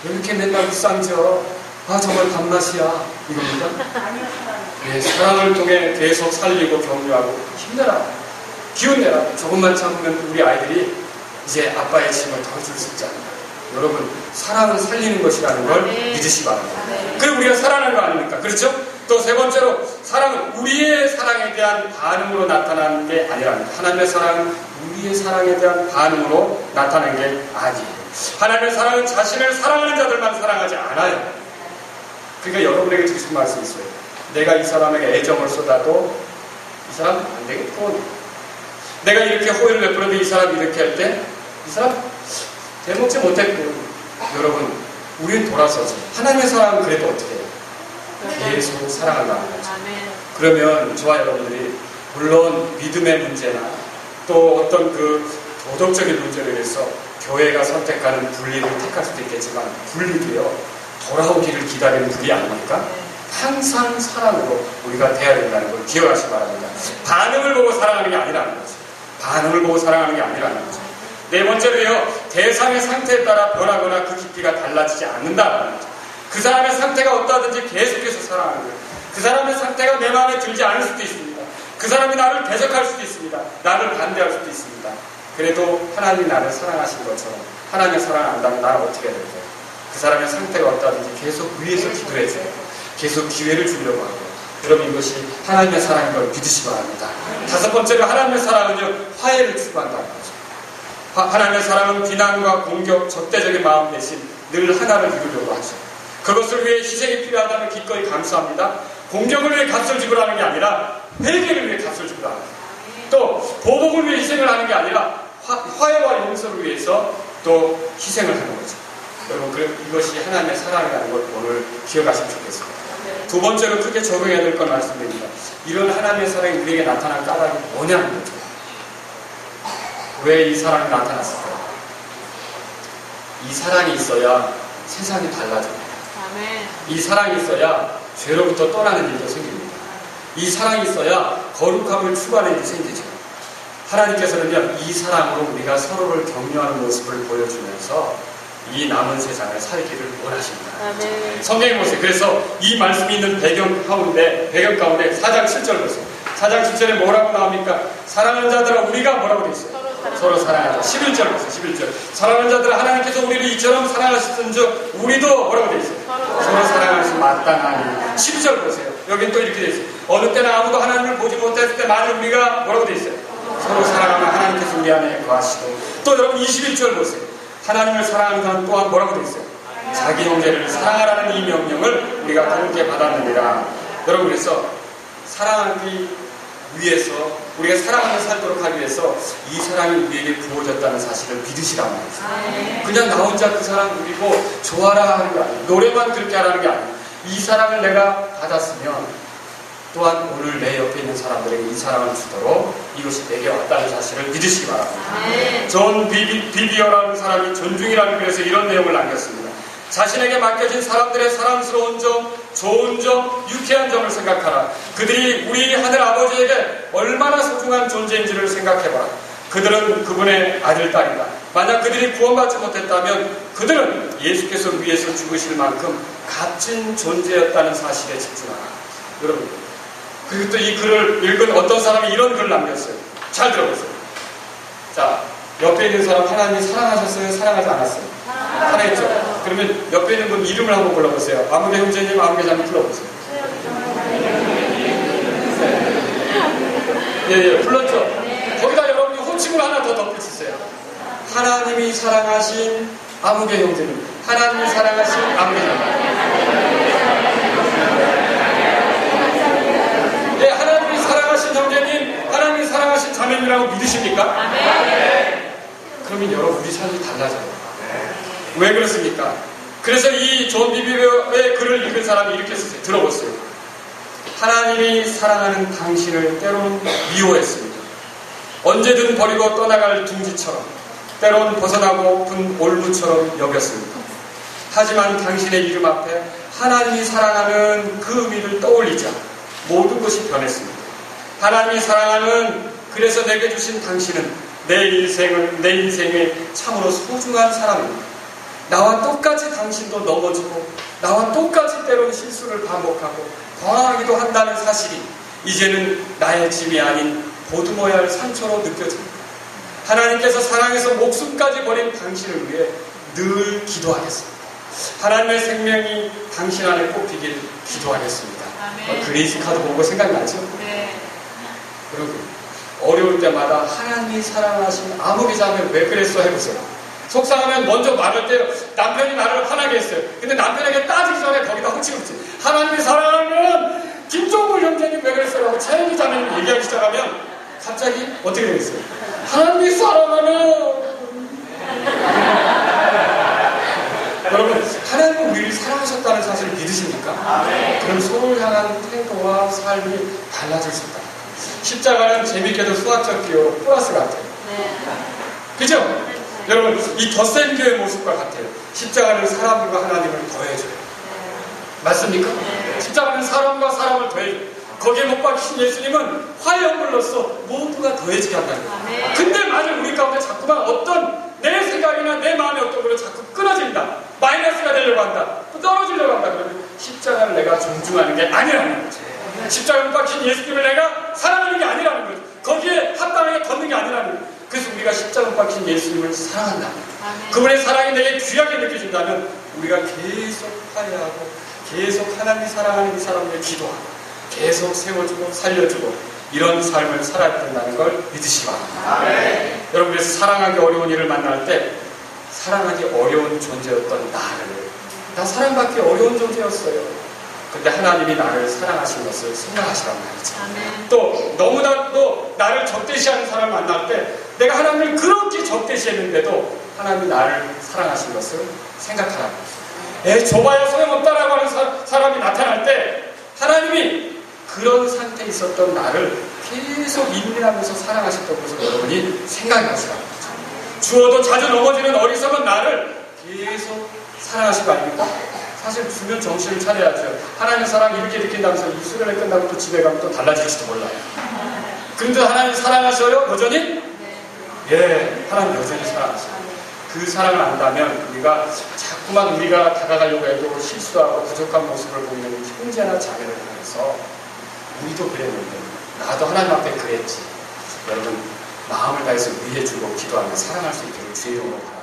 왜 이렇게 맨날 울상져? 아 정말 밥맛이야. 이겁니까? 네, 사랑을 통해 계속 살리고 격려하고 힘내라. 기운내라. 조금만 참으면 우리 아이들이 이제 아빠의 짐을 더 줄 수 있잖아요. 여러분 사랑은 살리는 것이라는 걸 믿으시기 바랍니다. 그리고 우리가 사랑하는 거 아닙니까? 그렇죠? 또 세 번째로 사랑은 우리의 사랑에 대한 반응으로 나타나는 게 아니랍니다. 하나님의 사랑은 우리의 사랑에 대한 반응으로 나타나는 게 아니에요. 하나님의 사랑은 자신을 사랑하는 자들만 사랑하지 않아요. 그러니까 여러분에게 드리고 싶은 말씀이 있어요. 내가 이 사람에게 애정을 쏟아도 이 사람 안 되겠군. 내가 이렇게 호의를 베풀어도 이 사람이 이렇게 할 때 이 사람 대먹지 못했군. 여러분 우리는 돌아서서 하나님의 사랑은 그래도 어떻게 해요? 계속 사랑한다는 거죠. 그러면 저와 여러분들이 물론 믿음의 문제나 또 어떤 그 도덕적인 문제로 인해서 교회가 선택하는 분리를 택할 수도 있겠지만 분리도요 돌아오기를 기다리는 분이 아닙니까? 항상 사랑으로 우리가 돼야 된다는 걸 기억하시기 바랍니다. 반응을 보고 사랑하는 게 아니라는 거죠. 반응을 보고 사랑하는 게 아니라는 거죠. 네 번째로요, 대상의 상태에 따라 변하거나 그 깊이가 달라지지 않는다는 거죠. 그 사람의 상태가 어떠하든지 계속해서 사랑하는 거예요. 그 사람의 상태가 내 마음에 들지 않을 수도 있습니다. 그 사람이 나를 대적할 수도 있습니다. 나를 반대할 수도 있습니다. 그래도 하나님이 나를 사랑하신 것처럼 하나님의 사랑을 안다면 나는 어떻게 될까요? 그 사람의 상태가 어떠하든지 계속 위에서 기도해 줘요. 계속 기회를 주려고 하고. 여러분 이것이 하나님의 사랑인 걸 믿으시기 바랍니다. 다섯 번째로 하나님의 사랑은요 화해를 추구한다는 거죠. 하나님의 사랑은 비난과 공격, 적대적인 마음 대신 늘 하나를 이루려고 하죠. 그것을 위해 희생이 필요하다면 기꺼이 감수합니다. 공격을 위해 값을 지불하는 게 아니라 회개를 위해 값을 지불하는 거예요. 또 보복을 위해 희생을 하는 게 아니라 화해와 용서를 위해서 또 희생을 하는 거죠. 여러분 이것이 하나님의 사랑이라는 걸 오늘 기억하시면 좋겠습니다. 두 번째로 크게 적용해야 될 건 말씀드립니다. 이런 하나님의 사랑이 우리에게 나타난 까닭이 뭐냐는 거죠. 왜 이 사랑이 나타났을까요? 이 사랑이 있어야 세상이 달라집니다. 이 사랑이 있어야 죄로부터 떠나는 일도 생깁니다. 이 사랑이 있어야 거룩함을 추구하는 일이 생기죠. 하나님께서는요, 이 사랑으로 우리가 서로를 격려하는 모습을 보여주면서 이 남은 세상을 살기를 원하십니다. 성경에 보세요. 그래서 이 말씀이 있는 배경 가운데 4장 7절 보세요. 4장 7절에 뭐라고 나옵니까? 사랑하는 자들아, 우리가 뭐라고 되어 있어요? 서로 사랑하자. 11절 보세요. 11절. 사랑하는 자들아, 하나님께서 우리를 이처럼 사랑하셨은즉 우리도 뭐라고 되어 있어요? 서로 사랑하시 마땅하니. 12절 보세요. 여긴 또 이렇게 되어 있어요. 어느 때나 아무도 하나님을 보지 못했을 때 만일 우리가 뭐라고 되어 있어요? 서로 사랑하면 하나님께서 우리 안에 거하시고. 또 여러분 21절 보세요. 하나님을 사랑하는 사람 또한 뭐라고 되어 있어요? 자기 형제를 사랑하라는 이 명령을 우리가 함께 받았느니라. 여러분, 그래서 사랑하기 위해서, 우리가 사랑하며 살도록 하기 위해서 이 사랑이 우리에게 부어졌다는 사실을 믿으시란 말이에요. 그냥 나 혼자 그 사랑 누리고 좋아라 하는 게 아니에요. 노래만 그렇게 하라는 게 아니에요. 이 사랑을 내가 받았으면 또한 오늘 내 옆에 있는 사람들에게 이 사랑을 주도록 이것이 내게 왔다는 사실을 믿으시기 바랍니다. 존 비비어라는 사람이 존중이라는 글에서 이런 내용을 남겼습니다. 자신에게 맡겨진 사람들의 사랑스러운 점, 좋은 점, 유쾌한 점을 생각하라. 그들이 우리 하늘 아버지에게 얼마나 소중한 존재인지를 생각해봐라. 그들은 그분의 아들, 딸이다. 만약 그들이 구원받지 못했다면 그들은 예수께서 위해서 죽으실 만큼 값진 존재였다는 사실에 집중하라. 여러분, 그리고 또 이 글을 읽은 어떤 사람이 이런 글을 남겼어요. 잘 들어보세요. 자, 옆에 있는 사람 하나님이 사랑하셨어요? 사랑하지 않았어요? 사랑했죠? 그러면 옆에 있는 분 이름을 한번 불러보세요. 아무개 형제님, 아무개 자매 불러보세요. 예, 불렀죠? 거기다 여러분이 호칭을 하나 더 덧붙이세요. 하나님이 사랑하신 아무개 형제님, 하나님이 사랑하신 아무개 자매. 네, 하나님이 사랑하신 형제님, 하나님이 사랑하신 자매님이라고 믿으십니까? 네. 그러면 여러분 우리 삶이 달라져요. 왜 그렇습니까? 그래서 이 존 비비어의 글을 읽은 사람이 이렇게 썼어요. 들어보세요. 하나님이 사랑하는 당신을 때로는 미워했습니다. 언제든 버리고 떠나갈 둥지처럼, 때로는 벗어나고픈 올무처럼 여겼습니다. 하지만 당신의 이름 앞에 하나님이 사랑하는 그 의미를 떠올리자 모든 것이 변했습니다. 하나님이 사랑하는, 그래서 내게 주신 당신은 내 인생의 참으로 소중한 사람입니다. 나와 똑같이 당신도 넘어지고 나와 똑같이 때로는 실수를 반복하고 당하기도 한다는 사실이 이제는 나의 짐이 아닌 보듬어야 할 상처로 느껴집니다. 하나님께서 사랑해서 목숨까지 버린 당신을 위해 늘 기도하겠습니다. 하나님의 생명이 당신 안에 꼽히길 기도하겠습니다. 그레이스 카드 보고 생각나죠? 네. 여러분, 어려울 때마다 하나님이 사랑하신 아무개 자매 왜 그랬어 해보세요. 속상하면 먼저 말할 때 남편이 나를 화나게 했어요. 근데 남편에게 따지기 전에 거기다 호칭을 붙지. 하나님이 사랑하면 김종물 형제님 왜 그랬어요? 라고 차영기 자매님 얘기하기 시작하면 갑자기 어떻게 되겠어요? 하나님이 사랑하면 여러분, 하나님은 우리를 사랑하셨다는 사실을 믿으십니까? 그럼 서로를 향한 태도와 삶이 달라질 수 있다. 십자가는 재밌게도 수학적 기호로 플러스 같아요. 그죠? 여러분, 이 덧셈 교의 모습과 같아요. 십자가는 사람과 하나님을 더해줘요. 맞습니까? 십자가는 사람과 사람을 더해줘요. 거기에 못 박히신 예수님은 화해연물로서 모두가 더해지게 한다는 거예요. 근데 만약 우리 가운데 자꾸만 어떤 내 생각이나 내 마음의 어떤 걸로 자꾸 끊어진다, 마이너스가 되려고 한다, 또 떨어지려고 한다, 그러면 십자가를 내가 존중하는 게 아니라는 거죠. 십자가에 못 박힌 예수님을 내가 사랑하는 게 아니라는 거죠. 거기에 합당하게 걷는 게 아니라는 거죠. 그래서 우리가 십자가에 못 박힌 예수님을 사랑한다면, 그분의 사랑이 내게 귀하게 느껴진다면 우리가 계속 화해하고 계속 하나님이 사랑하는 이 사람을 기도하고 계속 세워주고 살려주고 이런 삶을 살아야 된다는 걸 믿으시기 바랍니다. 여러분, 그래서 사랑하기 어려운 일을 만날 때 사랑하기 어려운 존재였던 나 사랑받기 어려운 존재였어요. 근데 하나님이 나를 사랑하신 것을 생각하시란 말이죠. 또 너무나도 나를 적대시하는 사람을 만날 때 내가 하나님을 그렇게 적대시했는데도 하나님이 나를 사랑하신 것을 생각하라는 거죠. 좁아야 소용없다라고 하는 사람이 나타날 때 하나님이 그런 상태에 있었던 나를 계속 인내하면서 사랑하셨던 것을 여러분이 생각하시라는 거죠. 주어도 자주 넘어지는 어리석은 나를 계속 사랑하신 거 아닙니까? 사실 주면 정신을 차려야죠. 하나님의 사랑 이렇게 느낀다면서 이 수련회 끝나고 또 집에 가면 또 달라질지도 몰라요. 근데 하나님 사랑하셔요? 여전히? 예, 하나님 여전히 사랑하셔요. 그 사랑을 안다면 우리가 자꾸만 우리가 다가가려고 해도 실수하고 부족한 모습을 보이는 형제나 자매를 통해서 우리도 그랬는데 나도 하나님 앞에 그랬지. 여러분 마음을 다해서 위해주고 기도하며 사랑할 수 있도록 주의 이름으로